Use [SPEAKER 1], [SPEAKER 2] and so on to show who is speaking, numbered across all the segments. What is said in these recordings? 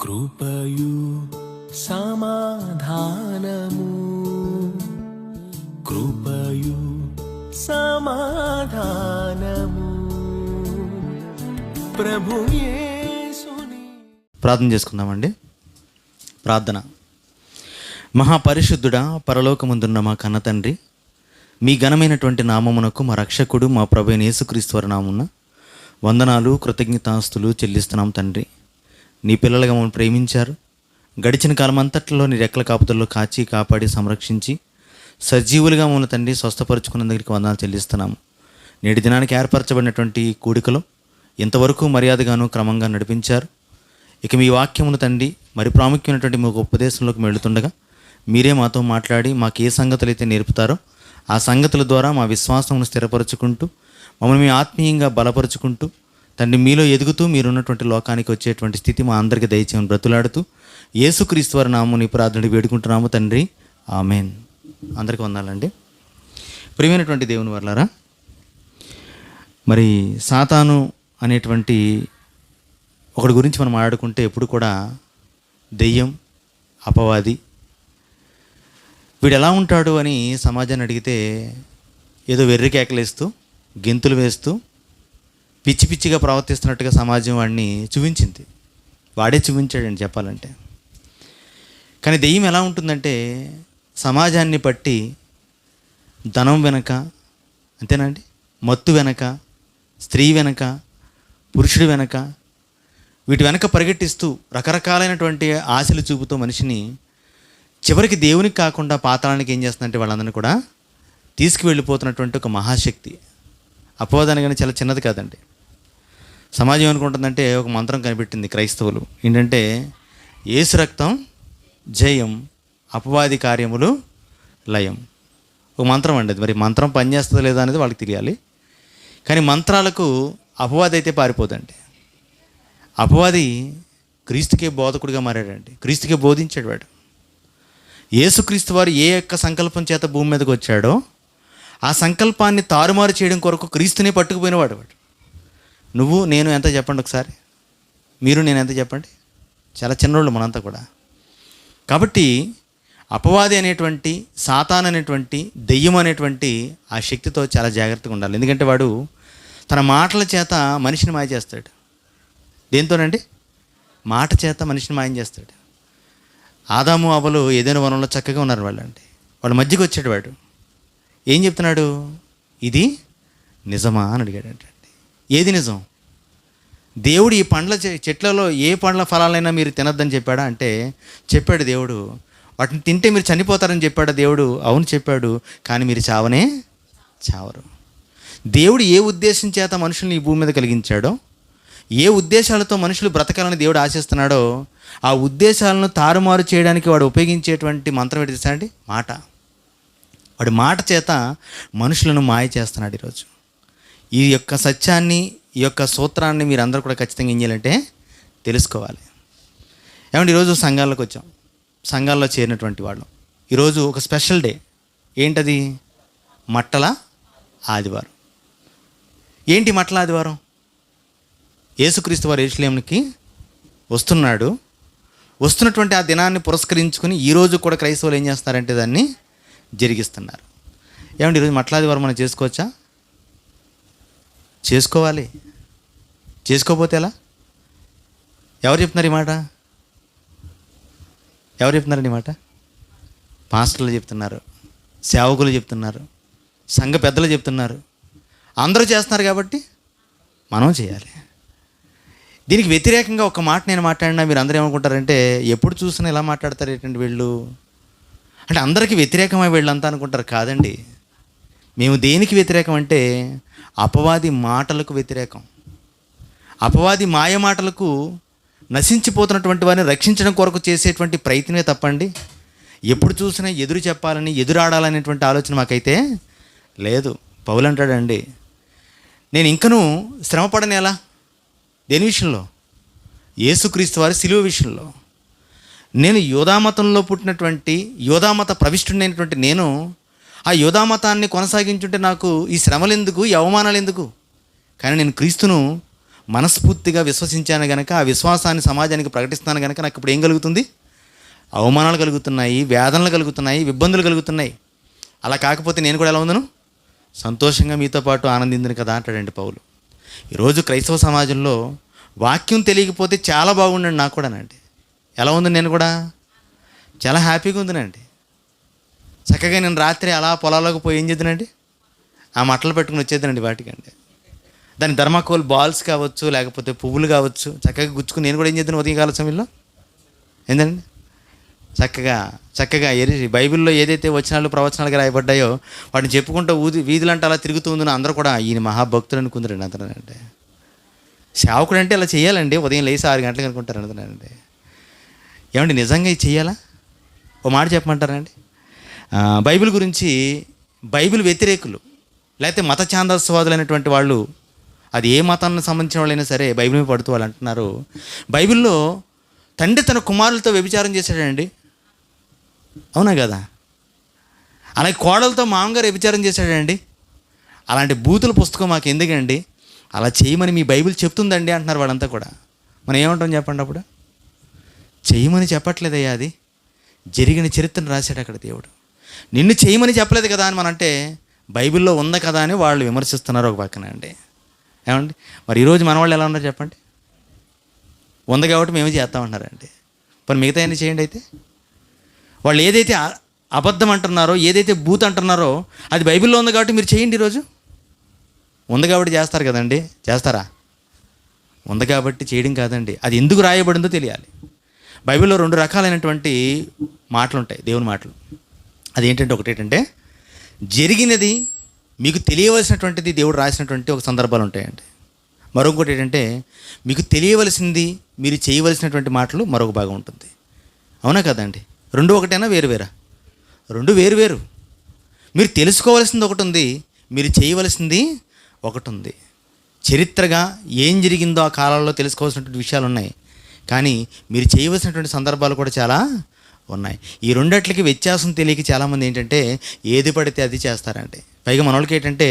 [SPEAKER 1] కృపయు సమాధానము, కృపయు సమాధానము ప్రభు యేసుని.
[SPEAKER 2] ప్రార్థన చేసుకుందామండి. ప్రార్థన. మహాపరిశుద్ధుడా, పరలోకమందున్న మా కన్న తండ్రి, మీ ఘనమైనటువంటి నామమునకు మా రక్షకుడు మా ప్రభువైన యేసుక్రీస్తు వారి నామమున వందనాలు, కృతజ్ఞతాస్తులు చెల్లిస్తున్నాం తండ్రి. నీ పిల్లలుగా మమ్మల్ని ప్రేమించారు. గడిచిన కాలం అంతట్లో నీ రెక్కల కాపుదల్లో కాచి కాపాడి సంరక్షించి సజీవులుగా మమ్మల్ని తండ్రి స్వస్థపరుచుకున్నందుకు వందనాలు చెల్లిస్తున్నాము. నేటి దినానికి ఏర్పరచబడినటువంటి కూడికలో ఇంతవరకు మర్యాదగాను క్రమంగా నడిపించారు. ఇక మీ వాక్యమును తండ్రి మరి ప్రాముఖ్యమైనటువంటి మీ ఉపదేశంలోకి వెళుతుండగా మీరే మాతో మాట్లాడి మాకు ఏ సంగతులు అయితే నేర్పుతారో ఆ సంగతుల ద్వారా మా విశ్వాసమును స్థిరపరచుకుంటూ మమ్మల్ని మీ ఆత్మీయంగా బలపరుచుకుంటూ తండ్రి మీలో ఎదుగుతూ మీరున్నటువంటి లోకానికి వచ్చేటువంటి స్థితి మా అందరికీ దయచేయమని బ్రతులాడుతూ యేసుక్రీస్తు వారి నామమున ప్రార్థన వేడుకుంటున్నాము తండ్రి, ఆమెన్. అందరికీ వందాలండి. ప్రియమైనటువంటి దేవుని వర్లారా, మరి సాతాను అనేటువంటి ఒకటి గురించి మనం ఆడుకుంటే ఎప్పుడు కూడా దెయ్యం, అపవాది, వీడు ఎలా ఉంటాడు అని సమాజాన్ని అడిగితే ఏదో వెర్రి కేకలేస్తూ గెంతులు వేస్తూ పిచ్చి పిచ్చిగా ప్రవర్తిస్తున్నట్టుగా సమాజం వాడిని చూపించింది. వాడే చూపించాడండి చెప్పాలంటే. కానీ దెయ్యం ఎలా ఉంటుందంటే సమాజాన్ని బట్టి ధనం వెనక, అంతేనండి, మత్తు వెనక, స్త్రీ వెనక, పురుషుడి వెనక, వీటి వెనక పరిగెట్టిస్తూ రకరకాలైనటువంటి ఆశలు చూపుతూ మనిషిని చివరికి దేవునికి కాకుండా పాతాళానికి ఏం చేస్తుందంటే వాళ్ళందరినీ కూడా తీసుకువెళ్ళిపోతున్నటువంటి ఒక మహాశక్తి. అపవాదాన్ని కానీ చాలా చిన్నది కాదండి. సమాజం ఏమనుకుంటుందంటే ఒక మంత్రం కనిపెట్టింది క్రైస్తవులు, ఏంటంటే యేసు రక్తం జయం, అపవాది కార్యములు లయం. ఒక మంత్రం అండి అది. మరి మంత్రం పనిచేస్తుందో లేదా అనేది వాళ్ళకి తెలియాలి. కానీ మంత్రాలకు అపవాది అయితే పారిపోదండి. అపవాది క్రీస్తుకే బోధకుడిగా మారాడండి. క్రీస్తుకే బోధించాడు వాడు. యేసుక్రీస్తు వారు ఏ యొక్క సంకల్పం చేత భూమి మీదకి వచ్చాడో ఆ సంకల్పాన్ని తారుమారు చేయడం కొరకు క్రీస్తునే పట్టుకుపోయినవాడు వాడు. నువ్వు నేను ఎంత చెప్పండి ఒకసారి, మీరు నేను ఎంత చెప్పండి, చాలా చిన్నోళ్ళు మనంతా కూడా. కాబట్టి అపవాది అనేటువంటి, సాతాన్ అనేటువంటి, దెయ్యం అనేటువంటి ఆ శక్తితో చాలా జాగ్రత్తగా ఉండాలి. ఎందుకంటే వాడు తన మాటల చేత మనిషిని మాయ చేస్తాడు. దేంతోనండి? మాట చేత మనిషిని మాయం చేస్తాడు. ఆదాము అవ్వలు ఏదైనా వనంలో చక్కగా ఉన్నారు వాళ్ళండి. వాళ్ళ మధ్యకి వచ్చాడు వాడు. ఏం చెప్తున్నాడు? ఇది నిజమా అని అడిగాడంటే. ఏది నిజం? దేవుడు ఈ పండ్ల చెట్లలో ఏ పండ్ల ఫలాలైనా మీరు తినొద్దని చెప్పాడా అంటే చెప్పాడు దేవుడు. వాటిని తింటే మీరు చనిపోతారని చెప్పాడా దేవుడు? అవును చెప్పాడు. కానీ మీరు చావనే చావరు. దేవుడు ఏ ఉద్దేశం చేత మనుషుల్ని ఈ భూమి మీద కలిగించాడో, ఏ ఉద్దేశాలతో మనుషులు బ్రతకాలని దేవుడు ఆశిస్తున్నాడో ఆ ఉద్దేశాలను తారుమారు చేయడానికి వాడు ఉపయోగించేటువంటి మంత్రం ఏంటి తెలుసా అండి? మాట. వాడి మాట చేత మనుషులను మాయ చేస్తున్నాడు ఈరోజు. ఈ యొక్క సత్యాన్ని, ఈ యొక్క సూత్రాన్ని మీరు అందరూ కూడా ఖచ్చితంగా ఏం చేయాలంటే తెలుసుకోవాలి. ఏమంటే ఈరోజు సంఘాల్లోకి వచ్చాం, సంఘాల్లో చేరినటువంటి వాళ్ళం. ఈరోజు ఒక స్పెషల్ డే. ఏంటది? మట్టల ఆదివారం. ఏంటి మట్టల ఆదివారం? యేసుక్రీస్తు వారు యెరూషలేముకి వస్తున్నాడు. వస్తున్నటువంటి ఆ దినాన్ని పురస్కరించుకొని ఈరోజు కూడా క్రైస్తవులు ఏం చేస్తున్నారంటే దాన్ని జరిగిస్తున్నారు. ఏమంటే ఈరోజు మట్లాదివారం మనం చేసుకోవచ్చా? చేసుకోవాలి. చేసుకోకపోతే ఎలా? ఎవరు చెప్తున్నారు ఈ మాట? ఎవరు చెప్తున్నారండి ఈ మాట? పాస్టర్లు చెప్తున్నారు, సేవకులు చెప్తున్నారు, సంఘ పెద్దలు చెప్తున్నారు. అందరూ చేస్తున్నారు కాబట్టి మనం చేయాలి. దీనికి వ్యతిరేకంగా ఒక మాట నేను మాట్లాడినా మీరు అందరూ ఏమనుకుంటారంటే ఎప్పుడు చూసినా ఎలా మాట్లాడతారు ఏంటంటే వీళ్ళు అంటే అందరికీ వ్యతిరేకమై వీళ్ళంతా అనుకుంటారు. కాదండి, మేము దేనికి వ్యతిరేకం అంటే అపవాది మాటలకు వ్యతిరేకం. అపవాది మాయ మాటలకు నశించిపోతున్నటువంటి వారిని రక్షించడం కొరకు చేసేటువంటి ప్రయత్నమే తప్పండి ఎప్పుడు చూసినా ఎదురు చెప్పాలని, ఎదురాడాలనేటువంటి ఆలోచన మాకైతే లేదు. పౌలు అంటాడండి, నేను ఇంకనూ శ్రమపడని ఎలా? దేని విషయంలో? యేసుక్రీస్తు వారి శిలువ విషయంలో. నేను యోధామతంలో పుట్టినటువంటి, యోధామత ప్రవిష్టుడైనటువంటి నేను ఆ యోధామతాన్ని కొనసాగించుంటే నాకు ఈ శ్రమలు ఎందుకు, ఈ అవమానాలు ఎందుకు? కానీ నేను క్రీస్తును మనస్ఫూర్తిగా విశ్వసించాను కనుక, ఆ విశ్వాసాన్ని సమాజానికి ప్రకటిస్తున్నాను కనుక నాకు ఇప్పుడు ఏం కలుగుతుంది? అవమానాలు కలుగుతున్నాయి, వేదనలు కలుగుతున్నాయి, ఇబ్బందులు కలుగుతున్నాయి. అలా కాకపోతే నేను కూడా ఎలా ఉందను? సంతోషంగా మీతో పాటు ఆనందిందును కదా అంటాడండి పౌలు. ఈరోజు క్రైస్తవ సమాజంలో వాక్యం తెలియకపోతే చాలా బాగుండండి నాకు కూడానండి. ఎలా ఉంది? నేను కూడా చాలా హ్యాపీగా ఉందినండి. చక్కగా నేను రాత్రి అలా పొలాల్లోకి పోయి ఏం చేద్దానండి, ఆ మట్టలు పెట్టుకుని వచ్చేద్దానండి వాటికండి. దాని ధర్మాకోల్ బాల్స్ కావచ్చు, లేకపోతే పువ్వులు కావచ్చు, చక్కగా గుచ్చుకుని నేను కూడా ఏం చేద్దాను ఉదయకాల సమయంలో ఏంటండి, చక్కగా బైబిల్లో ఏదైతే వచనాలు ప్రవచనాలుగా రాయబడ్డాయో వాటిని చెప్పుకుంటూ వీధులంటే అలా తిరుగుతూ ఉందని అందరూ కూడా ఈయన మహాభక్తులు అనుకుంటారండి అంతనంటే. సేవకుడు అంటే అలా చేయాలండి, ఉదయం లేచి 6 గంటలకు అనుకుంటారు అంతనండి. ఏమండి నిజంగా ఇది చేయాలా? ఓ మాట చెప్పమంటారండి. బైబిల్ గురించి బైబిల్ వ్యతిరేకులు లేకపోతే మత ఛాందస్వాదులు అనేటువంటి వాళ్ళు, అది ఏ మతానికి సంబంధించిన వాళ్ళైనా సరే బైబిల్ మీద పడుతూ వాళ్ళు అంటున్నారు, బైబిల్లో తండ్రి తన కుమారులతో వ్యభిచారం చేశాడండి. అవునా కదా? అలాగే కోడలతో మామగారు వ్యభిచారం చేశాడండి. అలాంటి బూతుల పుస్తకం మాకు ఎందుకండి, అలా చేయమని మీ బైబిల్ చెప్తుందండి అంటున్నారు వాళ్ళంతా కూడా. మనం ఏమంటాం చెప్పండి? అప్పుడు చేయమని చెప్పట్లేదయ్యా, అది జరిగిన చరిత్రను రాశాడు అక్కడ దేవుడు. నిన్ను చేయమని చెప్పలేదు కదా అని మనంటే బైబిల్లో ఉంది కదా అని వాళ్ళు విమర్శిస్తున్నారు ఒక పక్కన అండి. ఏమండి మరి ఈరోజు మన వాళ్ళు ఎలా ఉన్నారు చెప్పండి? ఉంది కాబట్టి మేము చేస్తామంటున్నారండి. మరి మిగతా అన్నీ చేయండి. అయితే వాళ్ళు ఏదైతే అబద్ధం అంటున్నారో, ఏదైతే బూత్ అంటున్నారో అది బైబిల్లో ఉంది కాబట్టి మీరు చేయండి. ఈరోజు ఉంది కాబట్టి చేస్తారు కదండి. చేస్తారా? ఉంది కాబట్టి చేయడం కాదండి, అది ఎందుకు రాయబడిందో తెలియాలి. బైబిల్లో 2 రకాలైనటువంటి మాటలు ఉంటాయి, దేవుని మాటలు. అదేంటంటే, ఒకటేంటంటే జరిగినది మీకు తెలియవలసినటువంటిది దేవుడు రాసినటువంటి ఒక సందర్భాలు ఉంటాయండి. మరొకటి ఏంటంటే మీకు తెలియవలసింది మీరు చేయవలసినటువంటి మాటలు మరొక భాగం ఉంటుంది. అవునా కదండి? 2 ఒకటేనా వేరువేరా? 2 వేరువేరు. మీరు తెలుసుకోవాల్సింది ఒకటి ఉంది, మీరు చేయవలసింది ఒకటి ఉంది. చరిత్రగా ఏం జరిగిందో ఆ కాలంలో తెలుసుకోవాల్సినటువంటి విషయాలు ఉన్నాయి, కానీ మీరు చేయవలసినటువంటి సందర్భాలు కూడా చాలా ఉన్నాయి. ఈ రెండిట్లకి వ్యత్యాసం తెలియక చాలామంది ఏంటంటే ఏది పడితే అది చేస్తారంటే. పైగా మన వాళ్ళకి ఏంటంటే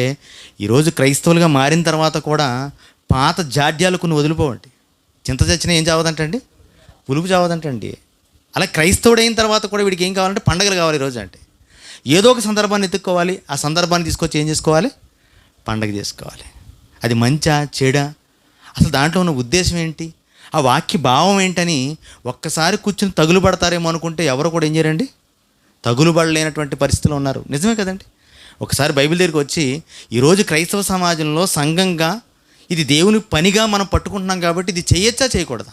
[SPEAKER 2] ఈరోజు క్రైస్తవులుగా మారిన తర్వాత కూడా పాత జాడ్యాలు కొన్ని వదిలిపోవండి. చింత చచ్చినా ఏం చావదంటండి, పులుపు చావదంటండి. అలా క్రైస్తవుడు అయిన తర్వాత కూడా వీడికి ఏం కావాలంటే పండగలు కావాలి ఈరోజు అంటే. ఏదో ఒక సందర్భాన్ని ఎత్తుక్కోవాలి, ఆ సందర్భాన్ని తీసుకొచ్చి ఏం చేసుకోవాలి, పండగ చేసుకోవాలి. అది మంచా చెడా, అసలు దాంట్లో ఉన్న ఉద్దేశం ఏంటి, ఆ వాక్య భావం ఏంటని ఒక్కసారి కూర్చుని తగులు పడతారేమో అనుకుంటే ఎవరు కూడా ఏం చేయరండి, తగులు పడలేనటువంటి పరిస్థితులు ఉన్నారు. నిజమే కదండి? ఒకసారి బైబిల్ దగ్గరికి వచ్చి ఈరోజు క్రైస్తవ సమాజంలో సంఘంగా ఇది దేవుని పనిగా మనం పట్టుకుంటున్నాం కాబట్టి ఇది చేయొచ్చా చేయకూడదా?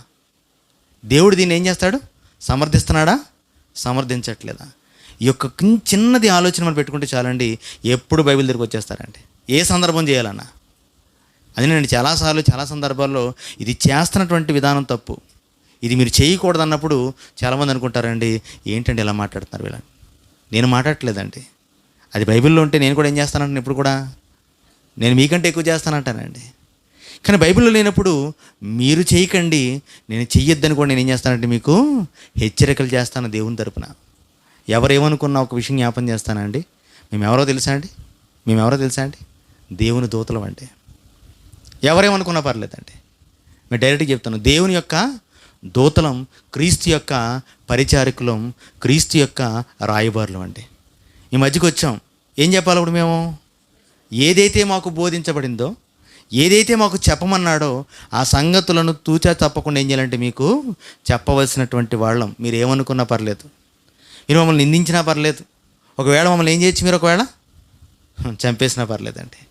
[SPEAKER 2] దేవుడు దీన్ని ఏం చేస్తాడు, సమర్థిస్తున్నాడా సమర్థించట్లేదా? ఈ యొక్క చిన్నది ఆలోచన మనం పెట్టుకుంటే చాలండి, ఎప్పుడు బైబిల్ దగ్గరికి వచ్చేస్తారండి. ఏ సందర్భం చేయాలన్నా అదేనండి. చాలా సందర్భాల్లో ఇది చేస్తున్నటువంటి విధానం తప్పు, ఇది మీరు చేయకూడదు అన్నప్పుడు చాలామంది అనుకుంటారండి, ఏంటండి ఇలా మాట్లాడుతున్నారు వీళ్ళని. నేను మాట్లాడట్లేదండి, అది బైబిల్లో ఉంటే నేను కూడా ఏం చేస్తానంటే ఇప్పుడు కూడా నేను మీకంటే ఎక్కువ చేస్తానంటానండి. కానీ బైబిల్లో లేనప్పుడు మీరు చేయకండి, నేను చెయ్యొద్దని కూడా నేను ఏం చేస్తానంటే మీకు హెచ్చరికలు చేస్తాను దేవుని తరపున. ఎవరేమనుకున్నా ఒక విషయం జ్ఞాపం చేస్తానండి, మేమెవరో తెలుసా అండి, దేవుని దూతలం అంటే. ఎవరేమనుకున్నా పర్లేదండి, మేము డైరెక్ట్గా చెప్తాను, దేవుని యొక్క దూతలం, క్రీస్తు యొక్క పరిచారకులం, క్రీస్తు యొక్క రాయబారులం అండి. ఈ మధ్యకి వచ్చాం, ఏం చెప్పాలి ఇప్పుడు మేము? ఏదైతే మాకు బోధించబడిందో, ఏదైతే మాకు చెప్పమన్నాడో ఆ సంగతులను తూచా తప్పకుండా ఏం చేయాలంటే మీకు చెప్పవలసినటువంటి వాళ్ళం. మీరు ఏమనుకున్నా పర్లేదు, మీరు మమ్మల్ని నిందించినా పర్లేదు, ఒకవేళ మమ్మల్ని ఏం చేయొచ్చు, మీరు ఒకవేళ చంపేసినా పర్లేదండి.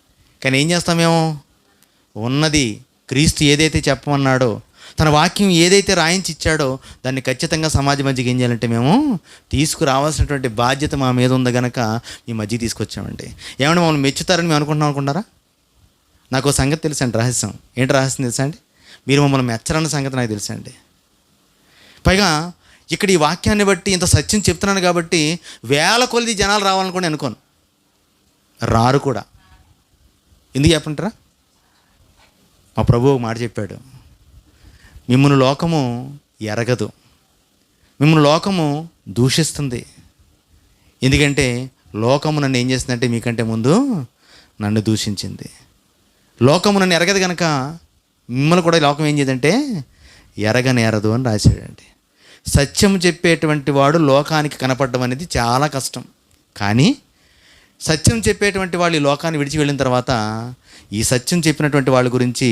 [SPEAKER 2] కానీ ఏం చేస్తాం మేము? ఉన్నది క్రీస్తు ఏదైతే చెప్పమన్నాడో, తన వాక్యం ఏదైతే రాయించి ఇచ్చాడో దాన్ని ఖచ్చితంగా సమాజ మధ్యకి ఏం చేయాలంటే మేము తీసుకురావాల్సినటువంటి బాధ్యత మా మీద ఉంది కనుక మీ మధ్యకి తీసుకొచ్చామండి. ఏమన్నా మమ్మల్ని మెచ్చుతారని మేము అనుకుంటున్నారా? నాకు సంగతి తెలుసండి, రహస్యం. ఏంటి రహస్యం తెలుసా అండి? మీరు మమ్మల్ని మెచ్చరన్న సంగతి నాకు తెలుసండి. పైగా ఇక్కడ ఈ వాక్యాన్ని బట్టి ఇంత సత్యం చెప్తున్నాను కాబట్టి వేల కొలది జనాలు రావాలనుకోండి అనుకోను, రారు కూడా. ఎందుకు చెప్పంటారా? మా ప్రభువు ఒక మాట చెప్పాడు, మిమ్మల్ని లోకము ఎరగదు, మిమ్మల్ని లోకము దూషిస్తుంది. ఎందుకంటే లోకము నన్ను ఏం చేస్తుందంటే మీకంటే ముందు నన్ను దూషించింది. లోకము నన్ను ఎరగదు కనుక మిమ్మల్ని కూడా ఈ లోకం ఏం చేయదంటే ఎరగనేరదు అని రాశాడండి. సత్యం చెప్పేటువంటి వాడు లోకానికి కనపడడం అనేది చాలా కష్టం. కానీ సత్యం చెప్పేటువంటి వాళ్ళు ఈ లోకాన్ని విడిచి వెళ్ళిన తర్వాత ఈ సత్యం చెప్పినటువంటి వాళ్ళ గురించి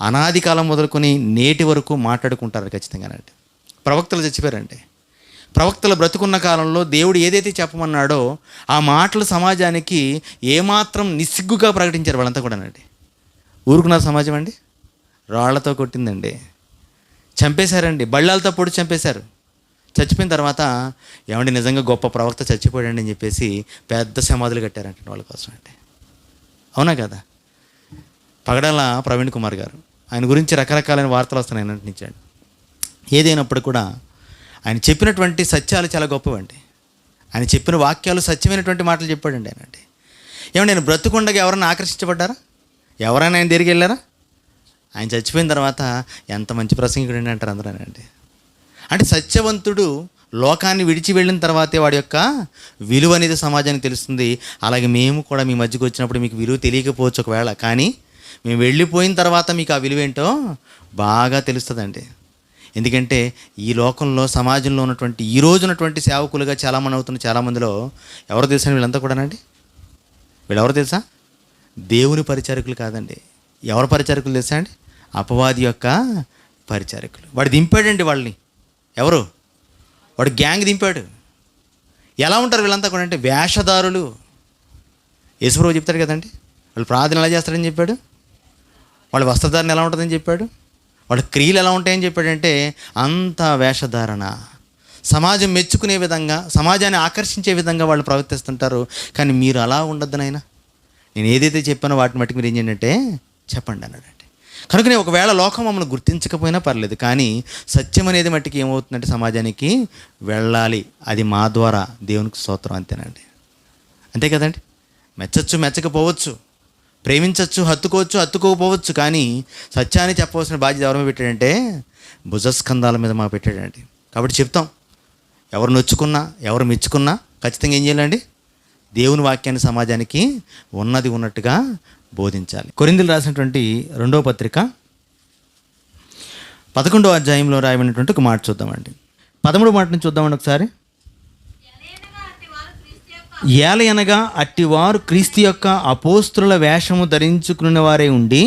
[SPEAKER 2] అనాది కాలం మొదలుకొని నేటి వరకు మాట్లాడుకుంటారు ఖచ్చితంగానండి. ప్రవక్తలు చచ్చిపోయారండి. ప్రవక్తలు బ్రతుకున్న కాలంలో దేవుడు ఏదైతే చెప్పమన్నాడో ఆ మాటలు సమాజానికి ఏమాత్రం నిస్సిగ్గుగా ప్రకటించారు వాళ్ళంతా కూడానండి. ఊరుకున్న సమాజం అండి, రాళ్లతో కొట్టిందండి, చంపేశారండి, బళ్ళాలతో పొడి చంపేశారు. చచ్చిపోయిన తర్వాత ఏమండి నిజంగా గొప్ప ప్రవక్త చచ్చిపోయాడండి అని చెప్పేసి పెద్ద సమాధులు కట్టారంటే వాళ్ళ కోసం అంటే. అవునా కదా? పగడాల ప్రవీణ్ కుమార్ గారు, ఆయన గురించి రకరకాలైన వార్తలు వస్తున్నాయి అనిపించాడు. ఏదైనప్పుడు కూడా ఆయన చెప్పినటువంటి సత్యాలు చాలా గొప్పవండి. ఆయన చెప్పిన వాక్యాలు సత్యమైనటువంటి మాటలు చెప్పాడండి ఆయన. అంటే ఏమంటే ఆయన బ్రతుకుండగా ఎవరైనా ఆకర్షించబడ్డారా? ఎవరైనా ఆయన దగ్గరికి వెళ్ళారా? ఆయన చచ్చిపోయిన తర్వాత ఎంత మంచి ప్రసంగికుడు అంటారు అందరూ. అంటే సత్యవంతుడు లోకాన్ని విడిచి వెళ్ళిన తర్వాతే వాడి యొక్క విలువ అనేది సమాజానికి తెలుస్తుంది. అలాగే మేము కూడా మీ మధ్యకు వచ్చినప్పుడు మీకు విలువ తెలియకపోవచ్చు ఒకవేళ, కానీ మేము వెళ్ళిపోయిన తర్వాత మీకు ఆ విలువ ఏంటో బాగా తెలుస్తుందండి. ఎందుకంటే ఈ లోకంలో సమాజంలో ఉన్నటువంటి ఈ రోజు ఉన్నటువంటి సేవకులుగా చాలామంది అవుతున్న చాలామందిలో ఎవరు తెలుసా వీళ్ళంతా కూడానండి? వీళ్ళెవరు తెలుసా? దేవుని పరిచారకులు కాదండి. ఎవరు పరిచారకులు తెలుసా అండి? అపవాది యొక్క పరిచారకులు. వాడు దింపాడండి వాళ్ళని. ఎవరు? వాడు గ్యాంగ్ దింపాడు. ఎలా ఉంటారు వీళ్ళంతా కూడా అంటే వేషధారులు. యేసుప్రభువు చెప్తాడు కదండి, వాళ్ళు ప్రార్థన ఎలా చేస్తారని చెప్పాడు, వాళ్ళ వస్త్రధారణ ఎలా ఉంటుందని చెప్పాడు, వాళ్ళ క్రియలు ఎలా ఉంటాయని చెప్పాడంటే అంత వేషధారణ. సమాజం మెచ్చుకునే విధంగా, సమాజాన్ని ఆకర్షించే విధంగా వాళ్ళు ప్రవర్తిస్తుంటారు. కానీ మీరు అలా ఉండద్దు నాయన, నేను ఏదైతే చెప్పానో వాటిని మట్టుకు మీరు ఏం చేయండి అంటే చెప్పండి అన్నాడండి. కనుకనే ఒకవేళ లోకం మమ్మల్ని గుర్తించకపోయినా పర్లేదు, కానీ సత్యం అనేది మట్టికి ఏమవుతుందంటే సమాజానికి వెళ్ళాలి. అది మా ద్వారా దేవునికి స్తోత్రం, అంతేనండి. అంతే కదండి. మెచ్చచ్చు, మెచ్చకపోవచ్చు, ప్రేమించవచ్చు, హత్తుకోకపోవచ్చు, కానీ సత్యాన్ని చెప్పవలసిన బాధ్యత ఎవరి మీద పెట్టాడంటే భుజస్కంధాల మీద మా పెట్టాడండి. కాబట్టి చెప్తాం, ఎవరు నొచ్చుకున్నా ఎవరు మెచ్చుకున్నా ఖచ్చితంగా ఏం చేయాలండి? దేవుని వాక్యాన్ని సమాజానికి ఉన్నది ఉన్నట్టుగా బోధించాలి. కొరింథీయులకు రాసినటువంటి 2వ పత్రిక 11వ అధ్యాయంలో రాయబడినటువంటి ఒక మాట చూద్దామండి. 13వ మాట నుంచి చూద్దామండి ఒకసారి. ఏలయనగా అట్టివారు క్రీస్తు యొక్క అపోస్తుల వేషము ధరించుకున్న వారే ఉండి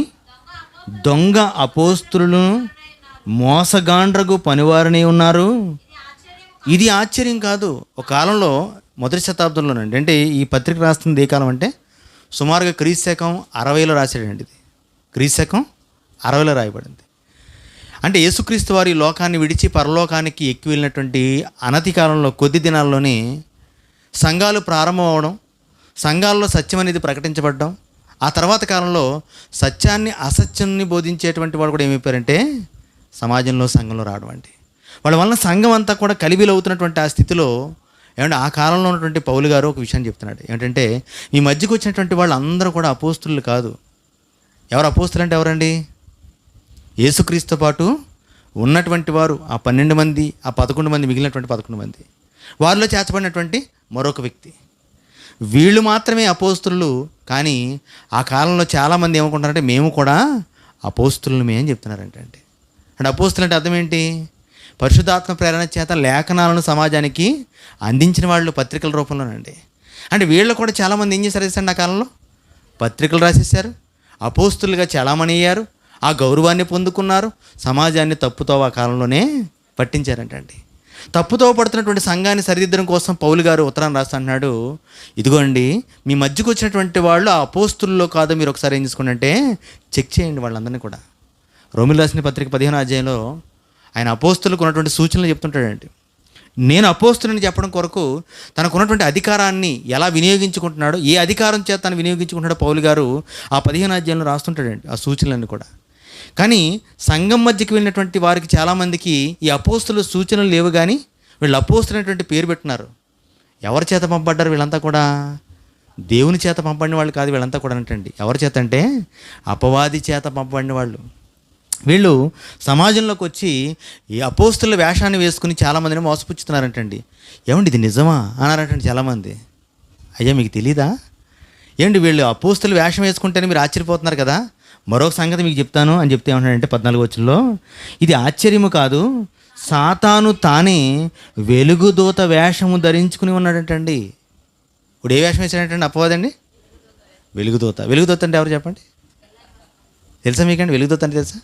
[SPEAKER 2] దొంగ అపోస్తులను మోసగాండ్రగు పనివారనే ఉన్నారు. ఇది ఆశ్చర్యం కాదు. ఒక కాలంలో మొదటి శతాబ్దంలోనండి, అంటే ఈ పత్రిక రాస్తుంది ఏ కాలం అంటే సుమారుగా క్రీస్తు శకం 60లో రాశాడండి. ఇది క్రీస్తు శకం 60లో రాయబడింది. అంటే యేసుక్రీస్తు వారి లోకాన్ని విడిచి పరలోకానికి ఎక్కి వెళ్ళినటువంటి అనతి కాలంలో కొద్ది దినాల్లోనే సంఘాలు ప్రారంభం అవడం, సంఘాల్లో సత్యం అనేది ప్రకటించబడడం, ఆ తర్వాత కాలంలో సత్యాన్ని అసత్యాన్ని బోధించేటువంటి వాళ్ళు కూడా ఏమైపోయారంటే సమాజంలో సంఘంలో రావడం అండి. వాళ్ళ వలన సంఘం అంతా కూడా కలిబిలవుతున్నటువంటి ఆ స్థితిలో ఏమంటే ఆ కాలంలో ఉన్నటువంటి పౌలు గారు ఒక విషయాన్ని చెప్తున్నాడు. ఏంటంటే మీ మధ్యకు వచ్చినటువంటి వాళ్ళు అందరూ కూడా అపోస్తులు కాదు. ఎవరు అపోస్తులు అంటే ఎవరండి? యేసుక్రీస్తుతో పాటు ఉన్నటువంటి వారు ఆ 12 మంది, ఆ 11 మంది, మిగిలినటువంటి 11 మంది, వారిలో చేర్చబడినటువంటి మరొక వ్యక్తి, వీళ్ళు మాత్రమే అపోస్తులు. కానీ ఆ కాలంలో చాలామంది ఏమనుకుంటారంటే మేము కూడా అపోస్తులమే అని చెప్తున్నారంటే. అంటే అపోస్తులు అంటే అర్థం ఏంటి? పరిశుద్ధాత్మ ప్రేరణ చేత లేఖనాలను సమాజానికి అందించిన వాళ్ళు పత్రికల రూపంలోనండి. అంటే వీళ్ళు కూడా చాలామంది ఏం చేశారు ఆ కాలంలో? పత్రికలు రాసేసారు, అపోస్తులుగా చాలామంది అయ్యారు, ఆ గౌరవాన్ని పొందుకున్నారు, సమాజాన్ని తప్పుతో ఆ కాలంలోనే పట్టించారంటండి. తప్పుతో పడుతున్నటువంటి సంఘాన్ని సరిదిద్దడం కోసం పౌలు గారు ఉత్తరాన్ని రాస్తా అన్నాడు, ఇదిగోండి మీ మధ్యకు వచ్చినటువంటి వాళ్ళు ఆ అపోస్తుల్లో కాదో మీరు ఒకసారి ఏం చేసుకోండి అంటే చెక్ చేయండి వాళ్ళందరినీ కూడా. రోమిలకు రాసిన పత్రిక 15వ అధ్యాయంలో ఆయన అపోస్తులకు ఉన్నటువంటి సూచనలు చెప్తుంటాడండి. నేను అపోస్తులని చెప్పడం కొరకు తనకున్నటువంటి అధికారాన్ని ఎలా వినియోగించుకుంటున్నాడో, ఏ అధికారం చేత తను వినియోగించుకుంటున్నాడో పౌలు గారు ఆ 15వ అధ్యాయంలో రాస్తుంటాడండి ఆ సూచనలన్నీ కూడా. కానీ సంఘం మధ్యకి వెళ్ళినటువంటి వారికి చాలామందికి ఈ అపోస్తుల సూచనలు లేవు, కానీ వీళ్ళు అపోస్తులు అనేటువంటి పేరు పెట్టినారు. ఎవరి చేత పంపడ్డారు వీళ్ళంతా కూడా? దేవుని చేత పంపడిన వాళ్ళు కాదు వీళ్ళంతా కూడా అంటండి. ఎవరి చేత అంటే అపవాది చేత పంపబడిన వాళ్ళు. వీళ్ళు సమాజంలోకి వచ్చి ఈ అపోస్తుల వేషాన్ని వేసుకుని చాలామందిని మోసపుచ్చుతున్నారంటండి. ఏమండి ఇది నిజమా అన్నారంటండి చాలామంది. అయ్యా మీకు తెలీదా? ఏమండి వీళ్ళు అపోస్తుల వేషం వేసుకుంటేనే మీరు ఆశ్చర్యపోతున్నారు కదా, మరొక సంగతి మీకు చెప్తాను అని చెప్తే ఏమంటాడంటే 14 వచనంలో, ఇది ఆశ్చర్యము కాదు, సాతాను తానే వెలుగుదూత వేషము ధరించుకుని ఉన్నాడంటండి. ఇప్పుడు ఏ వేషం వేసాడంటండి అపవాదండి? వెలుగుదూత. వెలుగుదూత అంటే ఎవరు చెప్పండి? తెలుసా మీకండి? వెలుగుదూత అంటే తెలుసా?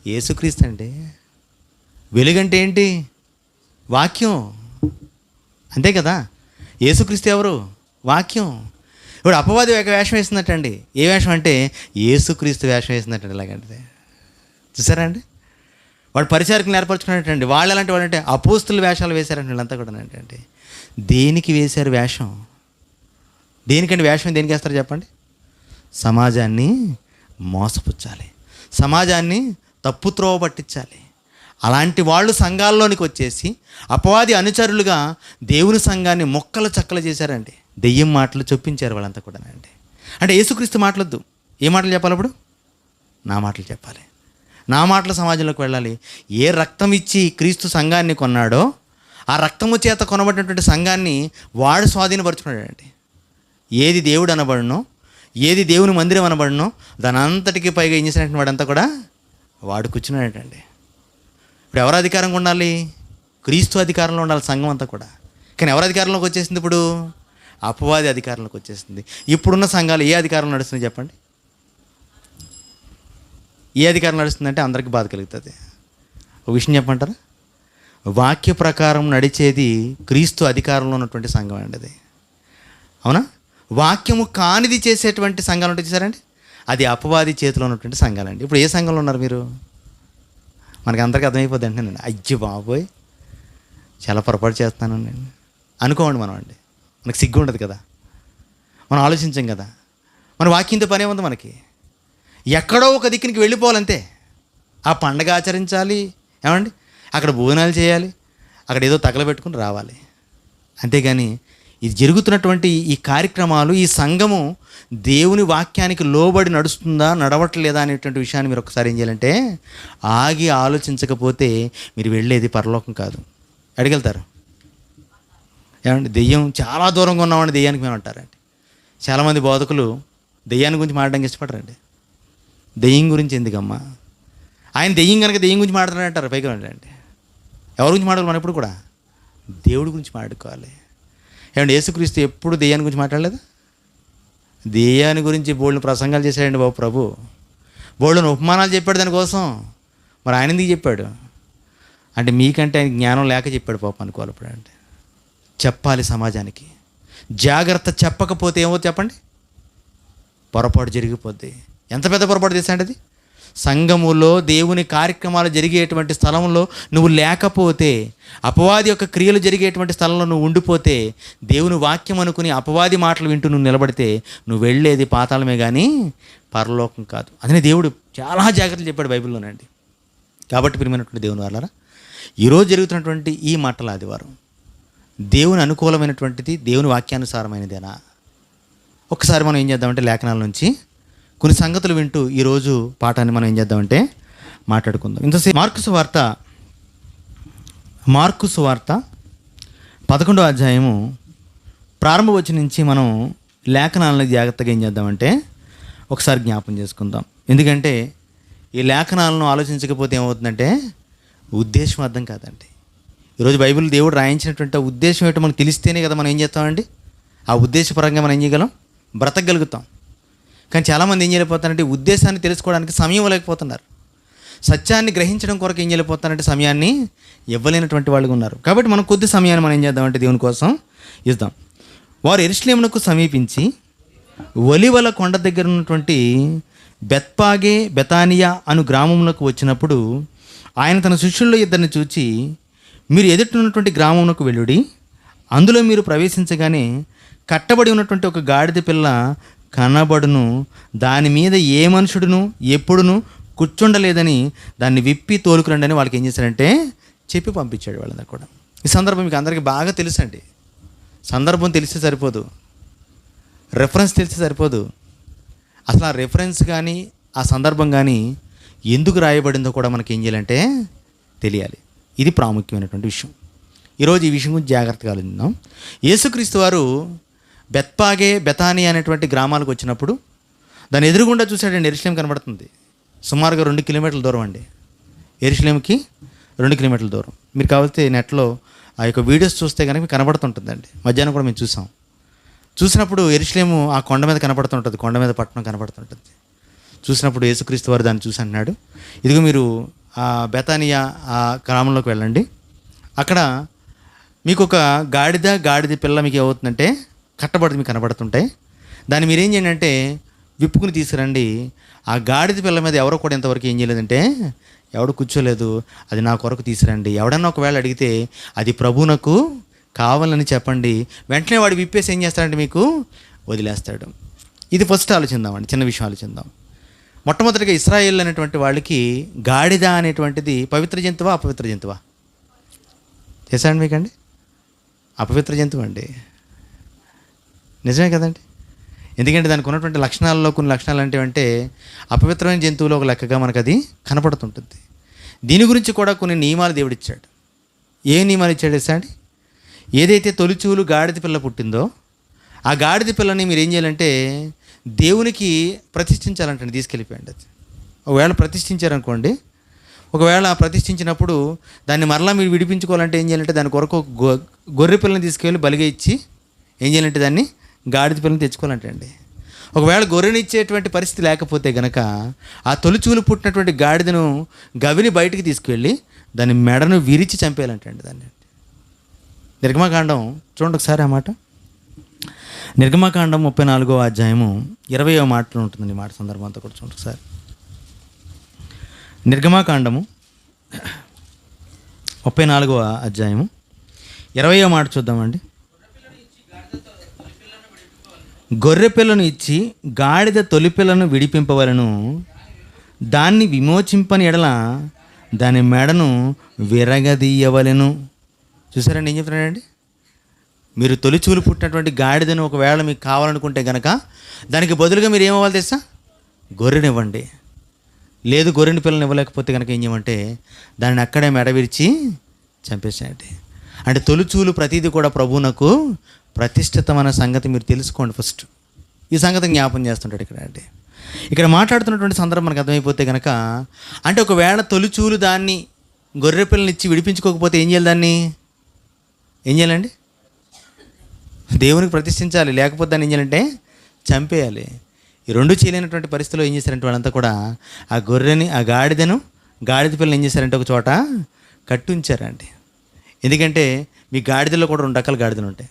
[SPEAKER 2] యేసుక్రీస్తు అండి. వెలుగంటే ఏంటి? వాక్యం, అంతే కదా. యేసుక్రీస్తు ఎవరు? వాక్యం. ఇప్పుడు అపవాది ఒక వేషం వేస్తున్నట్టండి. ఏ వేషం అంటే యేసుక్రీస్తు వేషం వేస్తున్నట్టండి. ఇలాగంటే చూసారా అండి? వాడు పరిచారకులను ఏర్పరచుకున్నట్టండి. వాళ్ళు ఎలాంటి వాడంటే అపోస్తుల వేషాలు వేశారంటే వీళ్ళంతా కూడా అంటే దేనికి వేశారు వేషం? దేనికండి వేషం? దేనికి వేస్తారు చెప్పండి? సమాజాన్ని మోసపుచ్చాలి, సమాజాన్ని తప్పుత్రోవ పట్టించాలి. అలాంటి వాళ్ళు సంఘాల్లోనికి వచ్చేసి అపవాది అనుచరులుగా దేవుని సంఘాన్ని మొక్కలు చక్కలు చేశారండి. దెయ్యం మాటలు చొప్పించారు వాళ్ళంతా కూడా అండి. అంటే యేసుక్రీస్తు మాటలొద్దు. ఏ మాటలు చెప్పాలి అప్పుడు? నా మాటలు చెప్పాలి. నా మాటలు సమాజంలోకి వెళ్ళాలి. ఏ రక్తం ఇచ్చి క్రీస్తు సంఘాన్ని కొన్నాడో ఆ రక్తము చేత కొనబడినటువంటి సంఘాన్ని వాడు స్వాధీనపరుచుకున్నాడండి. ఏది దేవుడు అనబడునో, ఏది దేవుని మందిరం అనబడునో దాని అంతటికీ పైగా ఏం చేసినట్టు వాడంతా కూడా వాడు కూర్చున్నాడటండి. ఇప్పుడు ఎవరు అధికారంగా ఉండాలి? క్రీస్తు అధికారంలో ఉండాలి సంఘం అంతా కూడా. కానీ ఎవరు అధికారంలోకి వచ్చేసింది? ఇప్పుడు అపవాది అధికారంలోకి వచ్చేసింది. ఇప్పుడున్న సంఘాలు ఏ అధికారం నడుస్తుంది చెప్పండి? ఏ అధికారం నడుస్తుందంటే అందరికీ బాధ కలుగుతుంది. ఒక విషయం చెప్పమంటారా? వాక్య ప్రకారం నడిచేది క్రీస్తు అధికారంలో ఉన్నటువంటి సంఘం అండి అది. అవునా? వాక్యము కానిది చేసేటువంటి సంఘాలు ఉంటాయి చూసారండి, అది అపవాది చేతిలో ఉన్నటువంటి సంఘాలండి. ఇప్పుడు ఏ సంఘంలో ఉన్నారు మీరు? మనకి అందరికీ అర్థమైపోద్ది అంటే నేను అయ్యో బాబోయ్ చాలా పొరపాటు చేస్తున్నాను నేను అనుకోండి. మనం అండి మనకు సిగ్గు ఉండదు కదా, మనం ఆలోచించాం కదా. మన వాక్యంతో పనే ఉంది మనకి. ఎక్కడో ఒక దిక్కునికి వెళ్ళిపోవాలంతే. ఆ పండగ ఆచరించాలి, ఏమండి అక్కడ భోజనాలు చేయాలి, అక్కడ ఏదో తగలబెట్టుకుని రావాలి. అంతేగాని ఇది జరుగుతున్నటువంటి ఈ కార్యక్రమాలు, ఈ సంఘము దేవుని వాక్యానికి లోబడి నడుస్తుందా నడవట్లేదా అనేటువంటి విషయాన్ని మీరు ఒకసారి ఏం చేయాలంటే ఆగి ఆలోచించకపోతే మీరు వెళ్ళేది పరలోకం కాదు. అడిగెళ్తారు. ఏమండి దెయ్యం చాలా దూరంగా ఉన్నామండి దెయ్యానికి మేము అంటారండి. చాలామంది బోధకులు దెయ్యాన్ని గురించి మాట్లాడడానికి ఇష్టపడరండి. దెయ్యం గురించి ఎందుకమ్మా, ఆయన దెయ్యం కనుక దెయ్యం గురించి మాట్లాడారంటారు పైకి అంటే. ఎవరి గురించి మాట్లాడాలి? మనం ఎప్పుడు కూడా దేవుడి గురించి మాట్లాడుకోవాలి. ఏమంటే యేసుక్రీస్తు ఎప్పుడు దెయ్యాన్ని గురించి మాట్లాడలేదు? దెయ్యాన్ని గురించి బోళ్ళని ప్రసంగాలు చేశాడండి బాబు ప్రభు. బోళ్ళని ఉపమానాలు చెప్పాడు దానికోసం. మరి ఆయన ఎందుకు చెప్పాడు అంటే మీకంటే ఆయన జ్ఞానం లేక చెప్పాడు పాప అనుకోవాలి. ఇప్పుడు అంటే చెప్పాలి సమాజానికి. జాగ్రత్త చెప్పకపోతే ఏమో చెప్పండి, పొరపాటు జరిగిపోద్ది. ఎంత పెద్ద పొరపాటు చేశాండి అది. సంఘములో దేవుని కార్యక్రమాలు జరిగేటువంటి స్థలంలో నువ్వు లేకపోతే, అపవాది యొక్క క్రియలు జరిగేటువంటి స్థలంలో నువ్వు ఉండిపోతే, దేవుని వాక్యం అనుకుని అపవాది మాటలు వింటూ నువ్వు నిలబడితే నువ్వు వెళ్ళేది పాతాళమే కానీ పరలోకం కాదు. అదే దేవుడు చాలా జాగ్రత్తలు చెప్పాడు బైబిల్లోనండి. కాబట్టి ప్రియమైనటువంటి దేవుని వాళ్ళారా, ఈరోజు జరుగుతున్నటువంటి ఈ మాటల ఆదివారం దేవుని అనుకూలమైనటువంటిది, దేవుని వాక్యానుసారమైనదేనా? ఒక్కసారి మనం ఏం చేద్దామంటే లేఖనాల నుంచి కొన్ని సంగతులు వింటూ ఈరోజు పాఠాన్ని మనం ఏం చేద్దామంటే మాట్లాడుకుందాం. ఇంతసేపు మార్కు సువార్త 11వ అధ్యాయము ప్రారంభ వచనం నుంచి మనం లేఖనాలను జాగ్రత్తగా ఏం చేద్దామంటే ఒకసారి జ్ఞాపం చేసుకుందాం. ఎందుకంటే ఈ లేఖనాలను ఆలోచించకపోతే ఏమవుతుందంటే ఉద్దేశం అర్థం కాదండి. ఈరోజు బైబిల్ దేవుడు రాయించినటువంటి ఉద్దేశం ఏంటో మనకు తెలిస్తేనే కదా మనం ఏం చేస్తామండి, ఆ ఉద్దేశపరంగా మనం ఏం చేయగలం, బ్రతకగలుగుతాం. కానీ చాలామంది ఏం చేయలేకపోతారంటే ఉద్దేశాన్ని తెలుసుకోవడానికి సమయం లేకపోతున్నారు. సత్యాన్ని గ్రహించడం కొరకు ఏం చేయలేకపోతారంటే సమయాన్ని ఇవ్వలేనటువంటి వాళ్ళు ఉన్నారు. కాబట్టి మనం కొద్ది సమయాన్ని మనం ఏం చేద్దామంటే దేవుని కోసం ఇద్దాం. వారు యెరూషలేమునకు సమీపించి ఒలీవల కొండ దగ్గర ఉన్నటువంటి బెత్పాగే బెతానియా అను గ్రామమునకు వచ్చినప్పుడు ఆయన తన శిష్యుల్లో ఇద్దరిని చూచి, మీరు ఎదుటిన్నటువంటి గ్రామమునకు వెళ్ళుడి, అందులో మీరు ప్రవేశించగానే కట్టబడి ఉన్నటువంటి ఒక గాడిద పిల్ల కనబడును, దాని మీద ఏ మనుషుడును ఎప్పుడును కూర్చుండలేదని దాన్ని విప్పి తోలుకురండి అని వాళ్ళకి ఏం చేశారంటే చెప్పి పంపించాడు వాళ్ళందరూ కూడా. ఈ సందర్భం మీకు అందరికీ బాగా తెలుసండి. సందర్భం తెలిస్తే సరిపోదు, రెఫరెన్స్ తెలిస్తే సరిపోదు. అసలు ఆ రెఫరెన్స్ కానీ ఆ సందర్భం కానీ ఎందుకు రాయబడిందో కూడా మనకి ఏం చేయాలంటే తెలియాలి. ఇది ప్రాముఖ్యమైనటువంటి విషయం. ఈరోజు ఈ విషయం గురించి జాగ్రత్తగా ఆలోచిద్దాం. యేసుక్రీస్తు వారు బెత్పాగే బెతానియా అనేటువంటి గ్రామాలకు వచ్చినప్పుడు దాని ఎదురుగుండా చూశాడండి, యెరూషలేం కనబడుతుంది. సుమారుగా 2 కిలోమీటర్ల దూరం అండి, యెరూషలేంకి 2 కిలోమీటర్ల దూరం. మీరు కావాల్సి నెట్లో ఆ యొక్క వీడియోస్ చూస్తే కనుక మీకు కనబడుతుంటుందండి. మధ్యాహ్నం కూడా మేము చూసినప్పుడు యెరూషలేము ఆ కొండ మీద కనపడుతుంటుంది, కొండ మీద పట్టణం కనపడుతుంటుంది. చూసినప్పుడు యేసుక్రీస్తు వారు దాన్ని చూసి అంటున్నాడు, ఇదిగో మీరు ఆ బెతానియా ఆ గ్రామంలోకి వెళ్ళండి, అక్కడ మీకు ఒక గాడిద పిల్ల మీకు ఏమవుతుందంటే కట్టబడి మీకు కనబడుతుంటాయి, దాన్ని మీరేం చేయండి అంటే విప్పుకుని తీసుకురండి. ఆ గాడిద పిల్ల మీద ఎవరో కూడా ఇంతవరకు ఏం చేయలేదంటే ఎవడు కూర్చోలేదు, అది నా కొరకు తీసుకురండి. ఎవడన్నా ఒకవేళ అడిగితే అది ప్రభువునకు కావాలని చెప్పండి. వెంటనే వాడు విప్పేసి ఏం చేస్తాడంటే మీకు వదిలేస్తాడు. ఇది ఫస్ట్ ఆలోచిద్దామండి, చిన్న విషయం ఆలోచిద్దాం. మొట్టమొదటిగా ఇశ్రాయేల్ అనేటువంటి వాళ్ళకి గాడిద అనేటువంటిది పవిత్ర జంతువా అపవిత్ర జంతువా? చేశాండి మీకండి? అపవిత్ర జంతువు అండి, నిజమే కదండి. ఎందుకంటే దానికి ఉన్నటువంటి లక్షణాలలో కొన్ని లక్షణాలు అంటే అపవిత్రమైన జంతువులో ఒక లెక్కగా మనకు అది కనపడుతుంటుంది. దీని గురించి కూడా కొన్ని నియమాలు దేవుడు ఇచ్చాడు. ఏ నియమాలు ఇచ్చాడు ఇస్తాడు? ఏదైతే తొలిచూలు గాడిద పిల్ల పుట్టిందో ఆ గాడిద పిల్లని మీరు ఏం చేయాలంటే దేవునికి ప్రతిష్ఠించాలంటే తీసుకెళ్ళిపోయండి. అది ఒకవేళ ప్రతిష్ఠించారనుకోండి, ఒకవేళ ప్రతిష్ఠించినప్పుడు దాన్ని మరలా మీరు విడిపించుకోవాలంటే ఏం చేయాలంటే దాని కొరకు గొర్రె పిల్లని తీసుకెళ్ళి బలిగా ఇచ్చి ఏం చేయాలంటే దాన్ని గాడిద పిల్లని తెచ్చుకోవాలంటే అండి. ఒకవేళ గొర్రెని ఇచ్చేటువంటి పరిస్థితి లేకపోతే గనక ఆ తొలిచూలు పుట్టినటువంటి గాడిదను గవిని బయటికి తీసుకువెళ్ళి దాని మెడను విరిచి చంపేయాలంటే అండి దాన్ని. నిర్గమకాండం చూడండి ఒకసారి ఆ మాట. నిర్గమకాండం 34వ అధ్యాయము 20వ మాటలో ఉంటుంది. మాట సందర్భం అంతా కూడా చూడండి ఒకసారి. నిర్గమకాండము 34వ అధ్యాయము 20వ మాట చూద్దామండి. గొర్రె పిల్లను ఇచ్చి గాడిద తొలిపిల్లను విడిపింపవలను, దాన్ని విమోచింపని ఎడల దాని మెడను విరగదీయవలెను. చూసారండి ఏం చెప్తున్నాడండి? మీరు తొలిచూలు పుట్టినటువంటి గాడిదను ఒకవేళ మీకు కావాలనుకుంటే కనుక దానికి బదులుగా మీరు ఏమవ్వాలి తెలుసా? గొర్రెనివ్వండి. లేదు గొర్రెని పిల్లని ఇవ్వలేకపోతే కనుక ఏం చేయమంటే దాన్ని అక్కడే మెడ విరిచి చంపేసాయండి. అంటే తొలిచూలు ప్రతిదీ కూడా ప్రభువునకు ప్రతిష్ఠితమైన సంగతి మీరు తెలుసుకోండి. ఫస్ట్ ఈ సంగతి జ్ఞాపం చేస్తుంటాడు ఇక్కడ. అంటే ఇక్కడ మాట్లాడుతున్నటువంటి సందర్భం మనకు అర్థమైపోతే కనుక, అంటే ఒకవేళ తొలిచూలు దాన్ని గొర్రె పిల్లని ఇచ్చి విడిపించుకోకపోతే ఏం చేయాలి? దాన్ని ఏం చేయాలండి? దేవునికి ప్రతిష్ఠించాలి, లేకపోతే దాన్ని ఏం చేయాలంటే చంపేయాలి. ఈ రెండు చేయలేనటువంటి పరిస్థితిలో ఏం చేశారంటే వాళ్ళంతా కూడా ఆ గొర్రెని ఆ గాడిద పిల్లని ఏం చేశారంటే ఒక చోట కట్టుంచారండి. ఎందుకంటే మీ గాడిదలో కూడా 2 రకాల గాడిదలు ఉంటాయి.